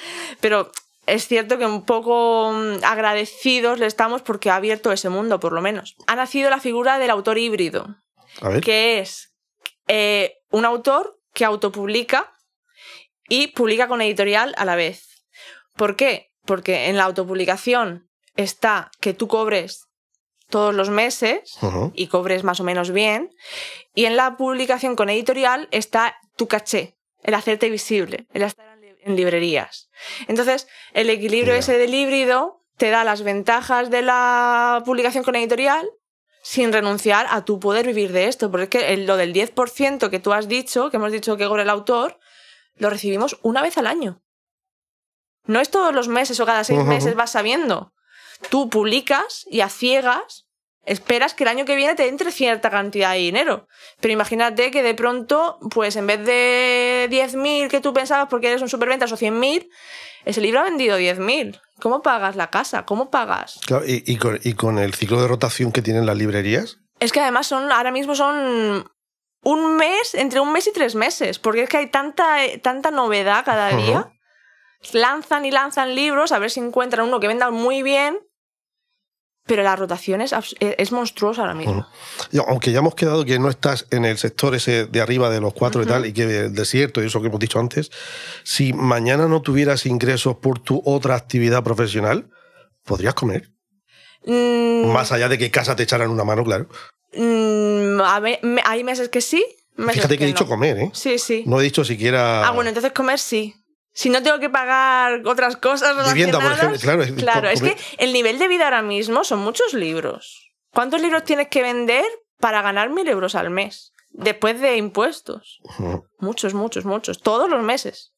pero es cierto que un poco agradecidos le estamos porque ha abierto ese mundo, por lo menos. Ha nacido la figura del autor híbrido, que es... un autor que autopublica y publica con editorial a la vez. ¿Por qué? Porque en la autopublicación está que tú cobres todos los meses y cobres más o menos bien, y en la publicación con editorial está tu caché, el hacerte visible, el estar en librerías. Entonces, el equilibrio ese del híbrido te da las ventajas de la publicación con editorial sin renunciar a tu poder vivir de esto, porque es que lo del 10% que tú has dicho, que hemos dicho que cobra el autor, lo recibimos una vez al año. No es todos los meses o cada 6 meses vas sabiendo. Tú publicas y a ciegas esperas que el año que viene te entre cierta cantidad de dinero. Pero imagínate que de pronto, pues en vez de 10.000 que tú pensabas porque eres un superventas o 100.000, ese libro ha vendido 10.000. ¿Cómo pagas la casa? ¿Cómo pagas? Claro, y con el ciclo de rotación que tienen las librerías. Es que además ahora mismo son un mes, entre un mes y 3 meses, porque es que hay tanta novedad cada día. Lanzan y lanzan libros a ver si encuentran uno que venda muy bien, pero la rotación es monstruosa ahora mismo. Aunque ya hemos quedado que no estás en el sector ese de arriba de los 4 y tal, y que el desierto y eso que hemos dicho antes, si mañana no tuvieras ingresos por tu otra actividad profesional, ¿podrías comer? Más allá de que casa te echaran una mano, claro. Hay meses que sí, meses Fíjate que he dicho no. Comer, ¿eh? Sí, sí. No he dicho siquiera... Bueno, entonces comer sí. Si no tengo que pagar otras cosas relacionadas... Vivienda, por ejemplo, claro. Es que el nivel de vida ahora mismo son muchos libros. ¿Cuántos libros tienes que vender para ganar 1.000 euros al mes? Después de impuestos. Muchos. Todos los meses.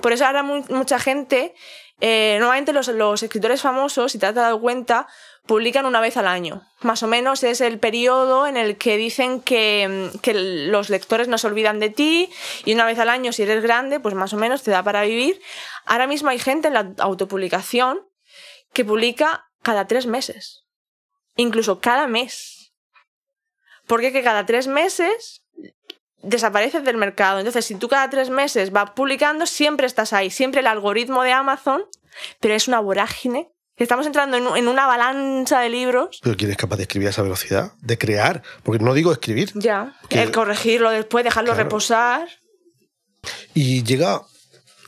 Por eso ahora mucha gente... normalmente los escritores famosos, si te has dado cuenta, publican una vez al año. Más o menos es el periodo en el que dicen que los lectores no se olvidan de ti, y una vez al año, si eres grande, pues más o menos te da para vivir. Ahora mismo hay gente en la autopublicación que publica cada 3 meses. Incluso cada mes. Porque que cada 3 meses desapareces del mercado. Entonces, si tú cada 3 meses vas publicando, siempre estás ahí. Siempre el algoritmo de Amazon, pero es una vorágine. Estamos entrando en una avalancha de libros. ¿Pero quién es capaz de escribir a esa velocidad? De crear, porque no digo escribir. Ya, el corregirlo después, dejarlo reposar. Y llega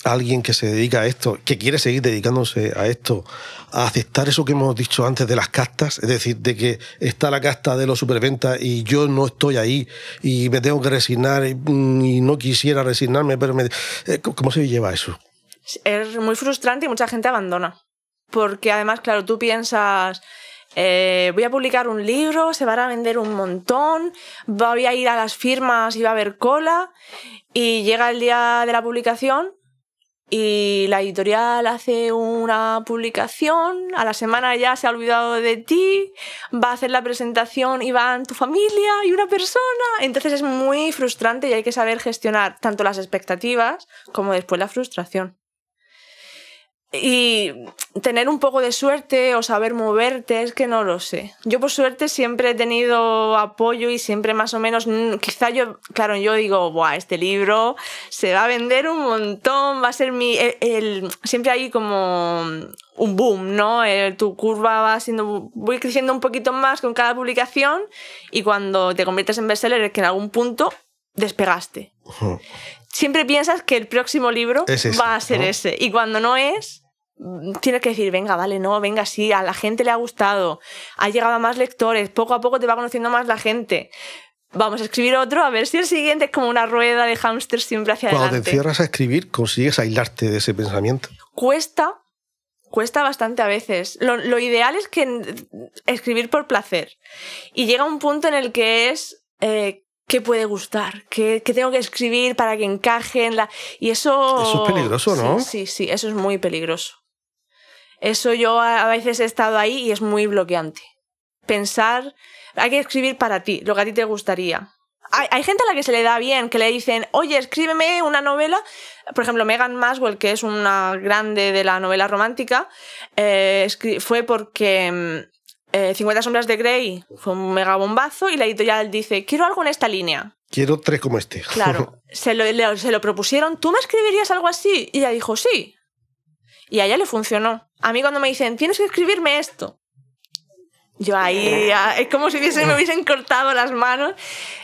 alguien que se dedica a esto, que quiere seguir dedicándose a esto, a aceptar eso que hemos dicho antes de las castas, es decir, de que está la casta de los superventas y yo no estoy ahí y me tengo que resignar y no quisiera resignarme, pero ¿cómo se lleva eso? Es muy frustrante y mucha gente abandona. Porque además, claro, tú piensas, voy a publicar un libro, se van a vender un montón, voy a ir a las firmas y va a haber cola, y llega el día de la publicación y la editorial hace una publicación, a la semana ya se ha olvidado de ti, va a hacer la presentación y van tu familia y una persona. Entonces es muy frustrante y hay que saber gestionar tanto las expectativas como después la frustración. Y tener un poco de suerte o saber moverte, es que no lo sé. Yo por suerte siempre he tenido apoyo y siempre más o menos, quizá yo digo, buah, este libro se va a vender un montón, va a ser siempre hay como un boom, ¿no? Tu curva voy creciendo un poquito más con cada publicación, y cuando te conviertes en bestseller es que en algún punto despegaste. Siempre piensas que el próximo libro va a ser ese, y cuando no es, tienes que decir, venga, vale, no, venga, sí, a la gente le ha gustado, ha llegado a más lectores, poco a poco te va conociendo más la gente, vamos a escribir otro, a ver si el siguiente es como una rueda de hámster siempre hacia adelante. Cuando te encierras a escribir, consigues aislarte de ese pensamiento. Cuesta bastante a veces. Lo ideal es que escribir por placer, y llega un punto en el que es ¿qué puede gustar? ¿Qué tengo que escribir para que encaje en la...? Y eso es peligroso, ¿no? Sí, eso es muy peligroso. Eso yo a veces he estado ahí y es muy bloqueante. Pensar, hay que escribir para ti, lo que a ti te gustaría. Hay gente a la que se le da bien, que le dicen, oye, escríbeme una novela. Por ejemplo, Megan Maswell, que es una grande de la novela romántica, fue porque 50 sombras de Grey fue un mega bombazo y la editorial dice, quiero algo en esta línea. Quiero 3 como este. Claro, se lo propusieron, ¿tú me escribirías algo así? Y ella dijo, sí. Y a ella le funcionó. A mí cuando me dicen, tienes que escribirme esto, yo ahí es como si me hubiesen cortado las manos.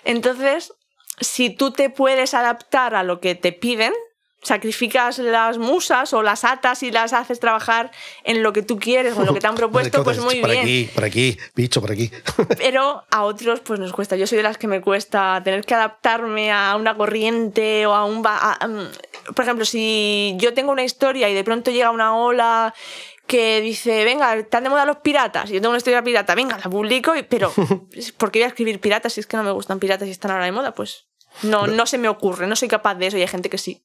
Entonces, si tú te puedes adaptar a lo que te piden, sacrificas las musas o las atas y las haces trabajar en lo que tú quieres o en lo que te han propuesto, pues muy bien. Por aquí, bicho, por aquí. Pero a otros pues nos cuesta. Yo soy de las que me cuesta tener que adaptarme a una corriente o a un... por ejemplo, si yo tengo una historia y de pronto llega una ola que dice, venga, están de moda los piratas, y yo tengo una historia pirata, venga, la publico, pero ¿por qué voy a escribir piratas si es que no me gustan piratas y están ahora de moda? Pues no se me ocurre, no soy capaz de eso y hay gente que sí.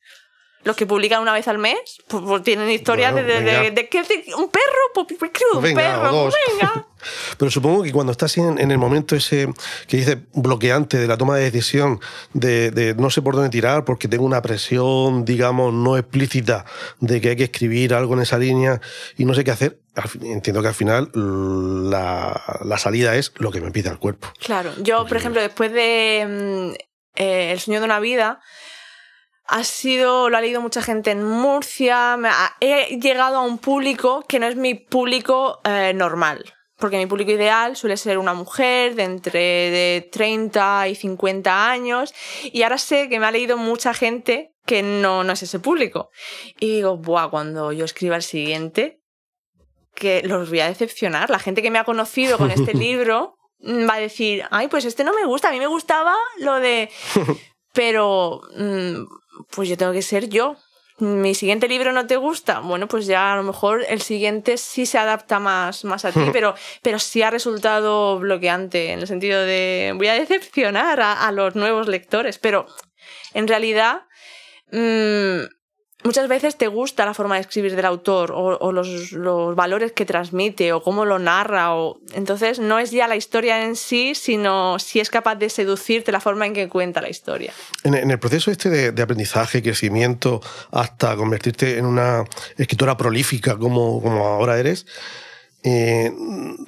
Los que publican una vez al mes, pues tienen historias bueno, de que un perro, pues escribo un perro, venga. Pero supongo que cuando estás en el momento ese que dices bloqueante de la toma de decisión, de no sé por dónde tirar porque tengo una presión, digamos, no explícita de que hay que escribir algo en esa línea y no sé qué hacer, entiendo que al final la salida es lo que me pide el cuerpo. Claro, yo, por ejemplo, después de El sueño de una vida, lo ha leído mucha gente en Murcia. He llegado a un público que no es mi público normal, porque mi público ideal suele ser una mujer de entre 30 y 50 años, y ahora sé que me ha leído mucha gente que no es ese público. Y digo, buah, cuando yo escriba el siguiente, que los voy a decepcionar. La gente que me ha conocido con este libro va a decir, ay, pues este no me gusta, a mí me gustaba lo de... Pero... pues yo tengo que ser yo. ¿Mi siguiente libro no te gusta? Bueno, pues ya a lo mejor el siguiente sí se adapta más a ti, pero sí ha resultado bloqueante en el sentido de voy a decepcionar a los nuevos lectores, pero en realidad muchas veces te gusta la forma de escribir del autor o los valores que transmite o cómo lo narra. Entonces no es ya la historia en sí, sino si es capaz de seducirte la forma en que cuenta la historia. En el proceso de aprendizaje, crecimiento, hasta convertirte en una escritora prolífica como ahora eres,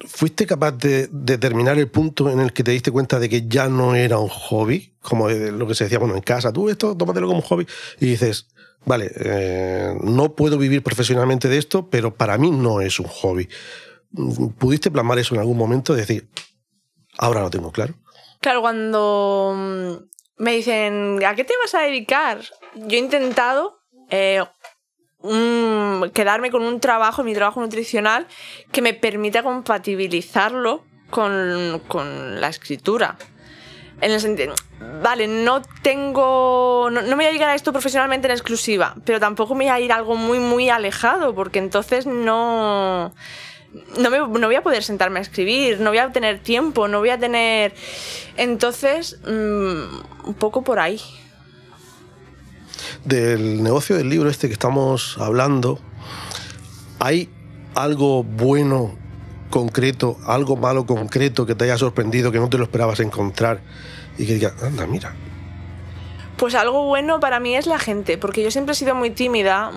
¿fuiste capaz de determinar el punto en el que te diste cuenta de que ya no era un hobby? Como lo que se decía, bueno, en casa, tú esto, tómatelo como un hobby, y dices... Vale, no puedo vivir profesionalmente de esto, pero para mí no es un hobby. ¿Pudiste plasmar eso en algún momento? Decir, ahora lo tengo claro. Claro, cuando me dicen, ¿a qué te vas a dedicar? Yo he intentado quedarme con un trabajo, mi trabajo nutricional, que me permita compatibilizarlo con la escritura. En el sentido, vale, no me voy a dedicar a esto profesionalmente en exclusiva, pero tampoco me voy a ir a algo muy, muy alejado, porque entonces no voy a poder sentarme a escribir, no voy a tener tiempo, no voy a tener... Entonces, un poco por ahí. Del negocio del libro este que estamos hablando, ¿hay algo bueno, concreto, algo malo, concreto que te haya sorprendido, que no te lo esperabas encontrar y que digas, anda, mira? Pues algo bueno para mí es la gente, porque yo siempre he sido muy tímida,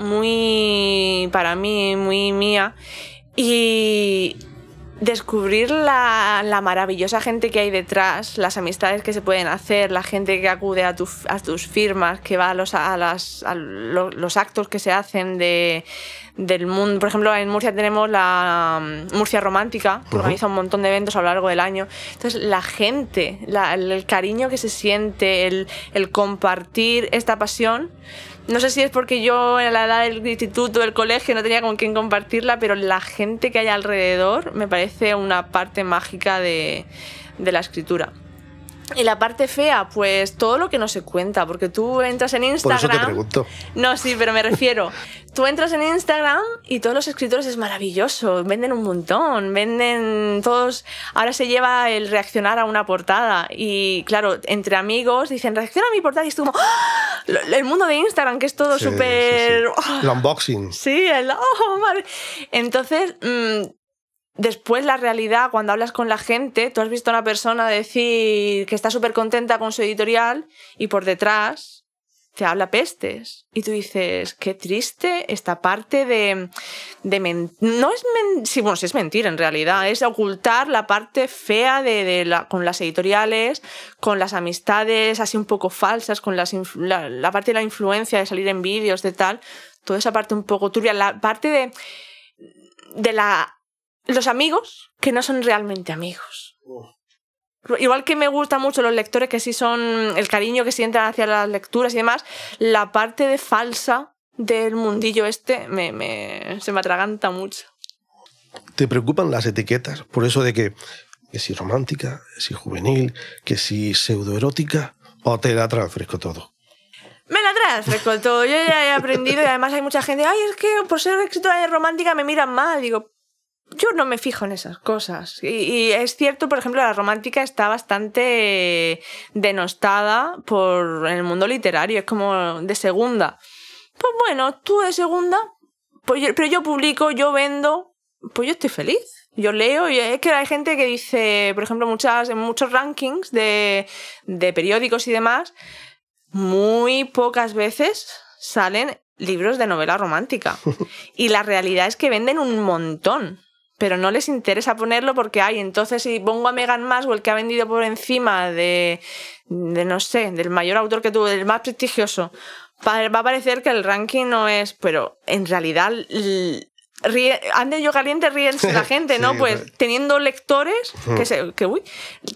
para mí, muy mía, y descubrir la maravillosa gente que hay detrás, las amistades que se pueden hacer, la gente que acude a tus firmas, que va a los actos que se hacen del mundo. Por ejemplo, en Murcia tenemos la Murcia Romántica, que organiza un montón de eventos a lo largo del año. Entonces, la gente, el cariño que se siente, el compartir esta pasión. No sé si es porque yo en la edad del instituto, del colegio, no tenía con quién compartirla, pero la gente que hay alrededor me parece una parte mágica de la escritura. Y la parte fea, pues todo lo que no se cuenta, porque tú entras en Instagram... Por eso te pregunto. No, sí, pero me refiero. Tú entras en Instagram y todos los escritores es maravilloso, venden un montón, venden todos... Ahora se lleva el reaccionar a una portada y, claro, entre amigos dicen, reacciona a mi portada y es como... ¡Oh! El mundo de Instagram, que es todo súper... Sí, sí. El unboxing. Sí, vale. Entonces... después la realidad, cuando hablas con la gente, tú has visto a una persona decir que está súper contenta con su editorial y por detrás te habla pestes. Y tú dices, qué triste esta parte sí, es mentir en realidad, es ocultar la parte fea con las editoriales, con las amistades así un poco falsas, con la parte de la influencia de salir en vídeos, de tal, toda esa parte un poco turbia, la parte de los amigos que no son realmente amigos. Igual que me gustan mucho los lectores que sí son el cariño que sienten hacia las lecturas y demás, la parte de falsa del mundillo se me atraganta mucho. ¿Te preocupan las etiquetas? Por eso de que si romántica, que si juvenil, que si pseudoerótica, o te la trae fresco todo. Me la trae fresco todo. Yo ya he aprendido y además hay mucha gente, ay, es que por ser escritora romántica me miran mal. Digo, yo no me fijo en esas cosas. Y es cierto, por ejemplo, la romántica está bastante denostada por el mundo literario. Es como de segunda. Pues bueno, tú de segunda, pero yo publico, yo vendo, pues yo estoy feliz. Yo leo y es que hay gente que dice, por ejemplo, en muchos rankings de periódicos y demás, muy pocas veces salen libros de novela romántica. Y la realidad es que venden un montón. Pero no les interesa ponerlo porque, entonces si pongo a Meghan Maxwell, que ha vendido por encima de no sé, del mayor autor que tuvo, del más prestigioso, va a parecer que el ranking no es... Pero en realidad, ande yo caliente, ríense la gente, ¿no? Sí, pues teniendo lectores,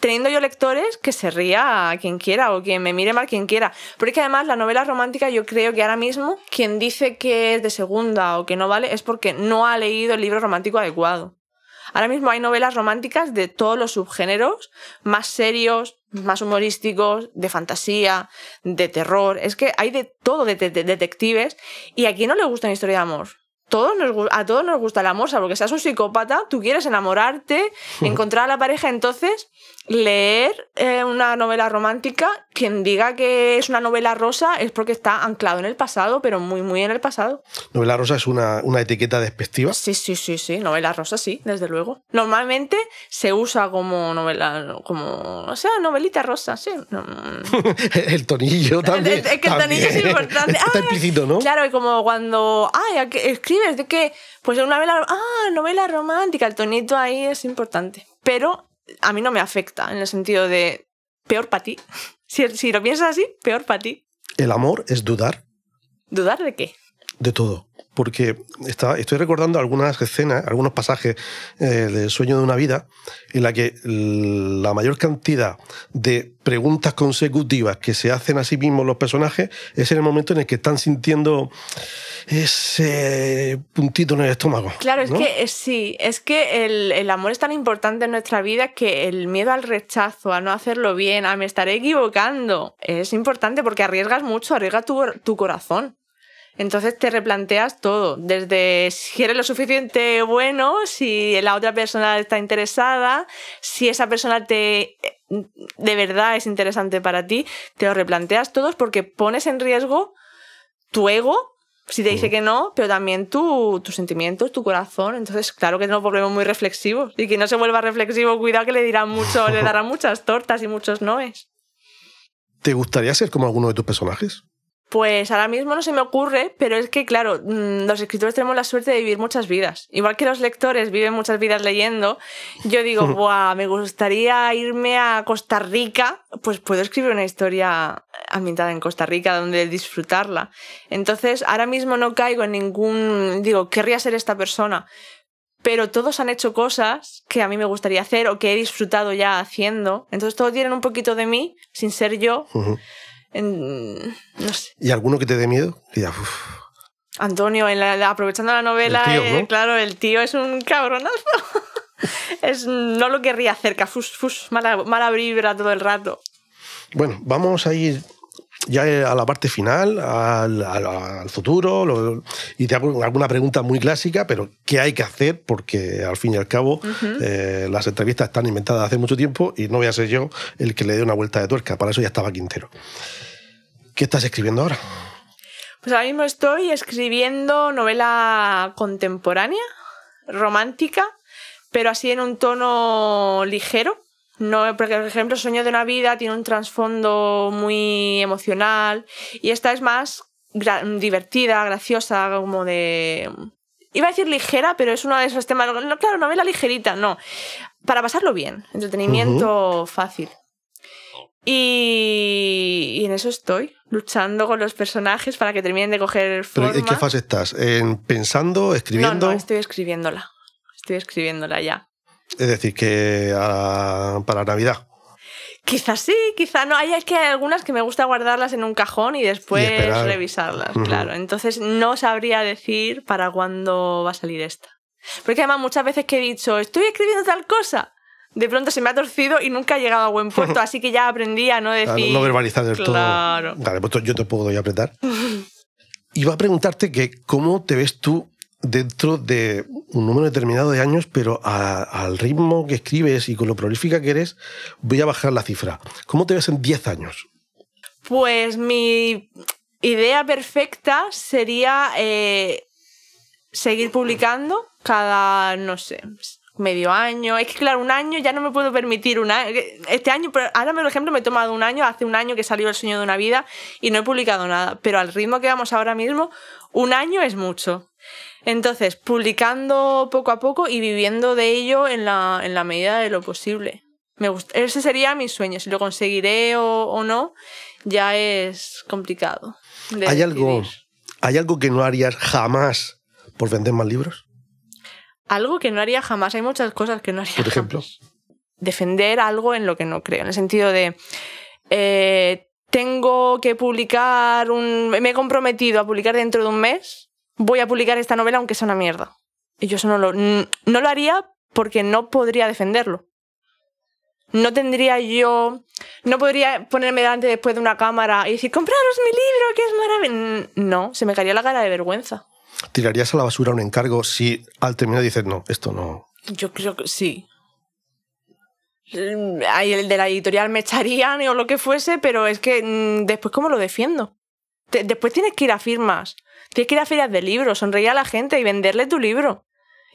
teniendo yo lectores, que se ría a quien quiera o quien me mire mal quien quiera. Pero es que además la novela romántica, yo creo que ahora mismo quien dice que es de segunda o que no vale es porque no ha leído el libro romántico adecuado. Ahora mismo hay novelas románticas de todos los subgéneros, más serios, más humorísticos, de fantasía, de terror. Es que hay de todo, de detectives. ¿Y a quién no le gusta una historia de amor? A todos nos gusta el amor, salvo que seas un psicópata, tú quieres enamorarte, encontrar a la pareja, entonces leer una novela romántica, quien diga que es una novela rosa es porque está anclado en el pasado, pero muy, muy en el pasado. ¿Novela rosa es una etiqueta despectiva? Sí, novela rosa sí, desde luego. Normalmente se usa como novela, novelita rosa, sí. El tonillo también. Es que el tonillo es importante. Está implícito, ¿no? Claro, y como cuando, escribes de qué, pues una novela romántica, el tonito ahí es importante. Pero a mí no me afecta en el sentido de peor para ti. Si lo piensas así, peor para ti. ¿El amor es dudar? ¿Dudar de qué? De todo. Porque estoy recordando algunas escenas, algunos pasajes del Sueño de una vida, en la que la mayor cantidad de preguntas consecutivas que se hacen a sí mismos los personajes es en el momento en el que están sintiendo ese puntito en el estómago. Claro, ¿no? es que el amor es tan importante en nuestra vida que el miedo al rechazo, a no hacerlo bien, a me estaré equivocando, es importante porque arriesgas mucho, arriesga tu corazón. Entonces te replanteas todo, desde si eres lo suficiente bueno, si la otra persona está interesada, si esa persona de verdad es interesante para ti, te lo replanteas todos porque pones en riesgo tu ego, si te dice que no, pero también tus sentimientos, tu corazón. Entonces, claro que nos volvemos muy reflexivos. Y quien no se vuelva reflexivo, cuidado que le darán muchas tortas y muchos noes. ¿Te gustaría ser como alguno de tus personajes? Pues ahora mismo no se me ocurre, pero es que, claro, los escritores tenemos la suerte de vivir muchas vidas. Igual que los lectores viven muchas vidas leyendo, yo digo, me gustaría irme a Costa Rica, pues puedo escribir una historia ambientada en Costa Rica donde disfrutarla. Entonces, ahora mismo no caigo en querría ser esta persona, pero todos han hecho cosas que a mí me gustaría hacer o que he disfrutado ya haciendo. Entonces, todos tienen un poquito de mí, sin ser yo. No sé. ¿Y alguno que te dé miedo? Antonio, aprovechando la novela, el tío, ¿no? Claro, el tío es un cabronazo. No lo querría hacer, mala vibra todo el rato. Bueno, vamos a ir ya a la parte final, al futuro, y te hago alguna pregunta muy clásica, pero ¿qué hay que hacer? Porque al fin y al cabo las entrevistas están inventadas hace mucho tiempo y no voy a ser yo el que le dé una vuelta de tuerca, para eso ya estaba Quintero. ¿Qué estás escribiendo ahora? Pues ahora mismo estoy escribiendo novela contemporánea, romántica, pero así en un tono ligero. No, porque, por ejemplo, Sueño de una vida tiene un trasfondo muy emocional y esta es más divertida, graciosa, como de... Iba a decir ligera, pero es uno de esos temas... No, claro, novela ligerita, no. Para pasarlo bien, entretenimiento fácil. Y en eso estoy, luchando con los personajes para que terminen de coger forma. ¿Pero en qué fase estás? ¿En pensando, escribiendo? No, estoy escribiéndola. Estoy escribiéndola ya. Es decir, que para Navidad. Quizás sí, quizás no. Es que hay algunas que me gusta guardarlas en un cajón y después revisarlas, claro. Entonces no sabría decir para cuándo va a salir esta. Porque además muchas veces que he dicho, estoy escribiendo tal cosa, de pronto se me ha torcido y nunca he llegado a buen puerto, así que ya aprendí a no decir... No verbalizar del todo. Claro. Vale, pues yo te puedo apretar. Iba a preguntarte que cómo te ves tú dentro de un número determinado de años, pero al ritmo que escribes y con lo prolífica que eres, voy a bajar la cifra. ¿Cómo te ves en 10 años? Pues mi idea perfecta sería seguir publicando cada, no sé, medio año. Es que claro, un año ya no me puedo permitir este año, pero ahora por ejemplo me he tomado un año, hace un año que salió El sueño de una vida y no he publicado nada, pero al ritmo que vamos ahora mismo, un año es mucho. Entonces, publicando poco a poco y viviendo de ello en la medida de lo posible. Ese sería mi sueño. Si lo conseguiré o no, ya es complicado. ¿Hay algo que no harías jamás por vender más libros? Algo que no haría jamás. Hay muchas cosas que no haría jamás. Por ejemplo. Defender algo en lo que no creo. En el sentido de... tengo que publicar me he comprometido a publicar dentro de un mes. Voy a publicar esta novela aunque sea una mierda. Y yo eso no lo haría porque no podría defenderlo. No podría ponerme delante después de una cámara y decir, compraros mi libro, que es maravilloso. No, se me caería la cara de vergüenza. ¿Tirarías a la basura un encargo si al terminar dices, no, esto no? Yo creo que sí. Ahí el de la editorial me echarían o lo que fuese, pero es que después ¿cómo lo defiendo? Después tienes que ir a firmas. Tienes que ir a ferias de libros, sonreír a la gente y venderle tu libro.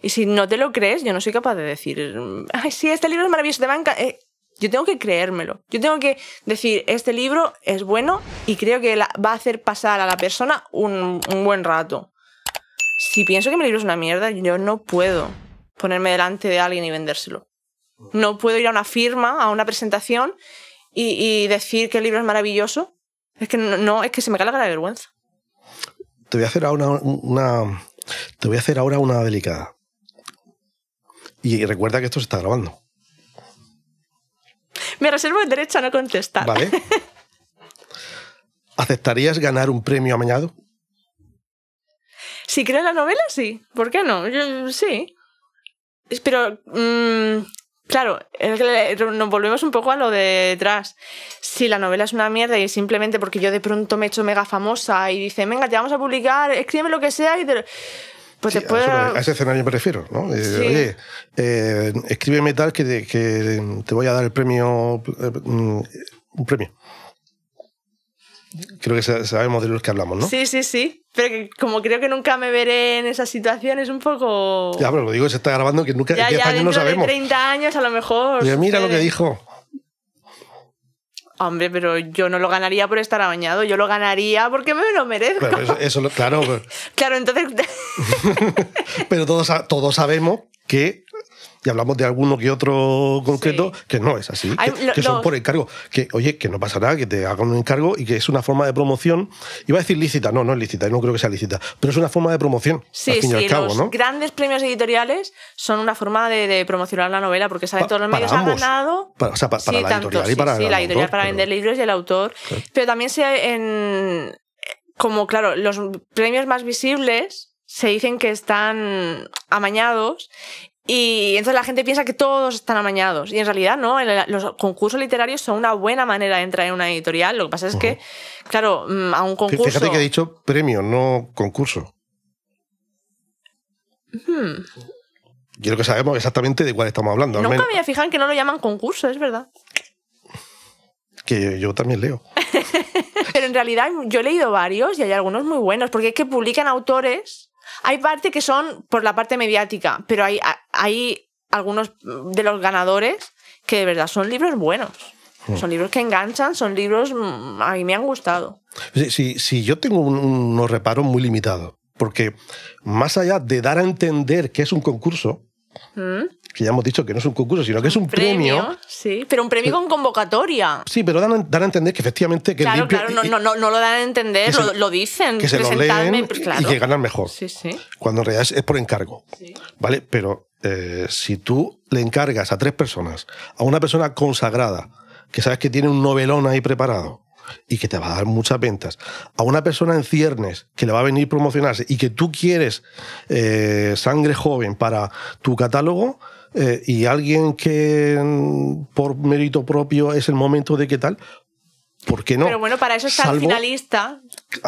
Y si no te lo crees, yo no soy capaz de decir, ay, sí, este libro es maravilloso, te va a encantar. Yo tengo que creérmelo. Yo tengo que decir, este libro es bueno y creo que va a hacer pasar a la persona un buen rato. Si pienso que mi libro es una mierda, yo no puedo ponerme delante de alguien y vendérselo. No puedo ir a una firma, a una presentación y decir que el libro es maravilloso. Es que no, es que se me cae la cara de vergüenza. Te voy a hacer ahora una delicada. Y recuerda que esto se está grabando. Me reservo el derecho a no contestar. Vale. ¿Aceptarías ganar un premio amañado? Si creo en la novela, sí. ¿Por qué no? Sí. Pero, claro, nos volvemos un poco a lo de detrás. Si la novela es una mierda y simplemente porque yo de pronto me he hecho mega famosa y dicen, venga, te vamos a publicar, escríbeme lo que sea y pues sí, después... a ese escenario me refiero, ¿no? Sí. Oye, escríbeme tal que te voy a dar el premio, un premio. Creo que sabemos de los que hablamos, ¿no? Sí. Pero que como creo que nunca me veré en esa situación, es un poco... Ya, pero lo digo, se está grabando que nunca, en 10 años no sabemos. De 30 años a lo mejor... Mira lo que dijo. Hombre, pero yo no lo ganaría por estar amañado, yo lo ganaría porque me lo merezco. Pero eso claro. Pero... Claro, entonces... Pero todos sabemos que, y hablamos de alguno que otro concreto, sí, que no es así, que son por encargo. Que, oye, que no pasa nada, que te hagan un encargo y que es una forma de promoción. Iba a decir lícita, no es lícita, no creo que sea lícita, pero es una forma de promoción, sí, al fin y al cabo, los ¿no? grandes premios editoriales son una forma de promocionar la novela, porque saben todos los medios han ganado. Para la editorial y para el autor. Sí, la editorial para vender libros y el autor. Sí. Pero también como, claro, los premios más visibles se dicen que están amañados. Y entonces la gente piensa que todos están amañados. Y en realidad no, los concursos literarios son una buena manera de entrar en una editorial. Lo que pasa es que, claro, a un concurso... Fíjate que he dicho premio, no concurso. Quiero que sabemos exactamente de cuál estamos hablando. Nunca me había fijado en que no lo llaman concurso, es verdad. Que yo también leo. Pero en realidad yo he leído varios y hay algunos muy buenos, porque es que publican autores... Hay parte que son por la parte mediática, pero hay algunos de los ganadores que de verdad son libros buenos. Son libros que enganchan, son libros... A mí me han gustado. Sí, yo tengo unos reparos muy limitados, porque más allá de dar a entender que es un concurso, que ya hemos dicho que no es un concurso, sino que es un premio. Sí, pero un premio con convocatoria. Sí, pero dan a entender que efectivamente... Que claro, no lo dan a entender, lo dicen. Que se lo leen claro. Y que ganan mejor. Sí. Cuando en realidad es por encargo. Sí. ¿Vale? Pero si tú le encargas a 3 personas, a una persona consagrada, que sabes que tiene un novelón ahí preparado y que te va a dar muchas ventas, a una persona en ciernes que le va a venir a promocionarse y que tú quieres sangre joven para tu catálogo, y alguien que por mérito propio es el momento de qué tal, ¿por qué no? Pero bueno, para eso está el finalista.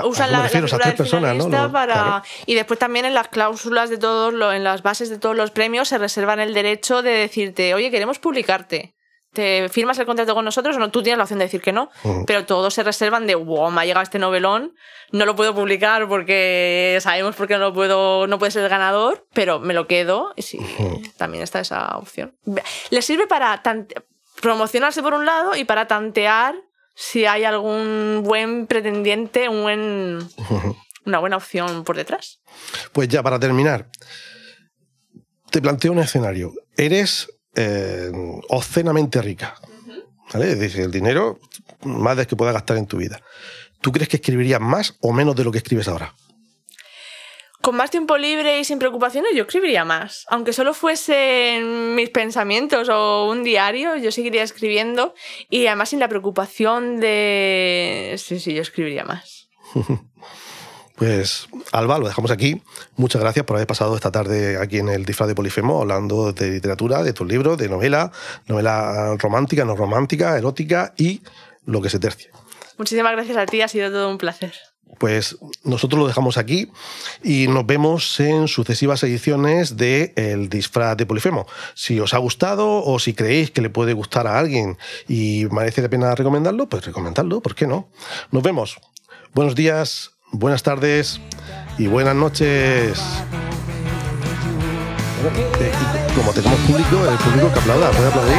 Usan la figura del finalista, ¿no? Claro. Y después también en las cláusulas de todos, en las bases de todos los premios se reservan el derecho de decirte, oye, queremos publicarte. ¿Te firmas el contrato con nosotros o no? Tú tienes la opción de decir que no, pero todos se reservan de, wow, me ha llegado este novelón, no lo puedo publicar porque sabemos por qué no puede ser el ganador, pero me lo quedo y sí, también está esa opción. Les sirve para promocionarse por un lado y para tantear si hay algún buen pretendiente, una buena opción por detrás. Pues ya, para terminar, te planteo un escenario. Eres obscenamente rica, ¿vale? Es decir, el dinero más del que puedas gastar en tu vida. ¿Tú crees que escribirías más o menos de lo que escribes ahora? Con más tiempo libre y sin preocupaciones, yo escribiría más. Aunque solo fuesen mis pensamientos o un diario, yo seguiría escribiendo. Y además sin la preocupación de... Sí, yo escribiría más. Pues, Alba, lo dejamos aquí. Muchas gracias por haber pasado esta tarde aquí en el Disfraz de Polifemo, hablando de literatura, de tus libros, de novela romántica, no romántica, erótica y lo que se tercie. Muchísimas gracias a ti, ha sido todo un placer. Pues nosotros lo dejamos aquí y nos vemos en sucesivas ediciones de El Disfraz de Polifemo. Si os ha gustado o si creéis que le puede gustar a alguien y merece la pena recomendarlo, pues recomendadlo, ¿por qué no? Nos vemos. Buenos días, buenas tardes y buenas noches. Y como tenemos público, el público que aplauda, puede aplaudir.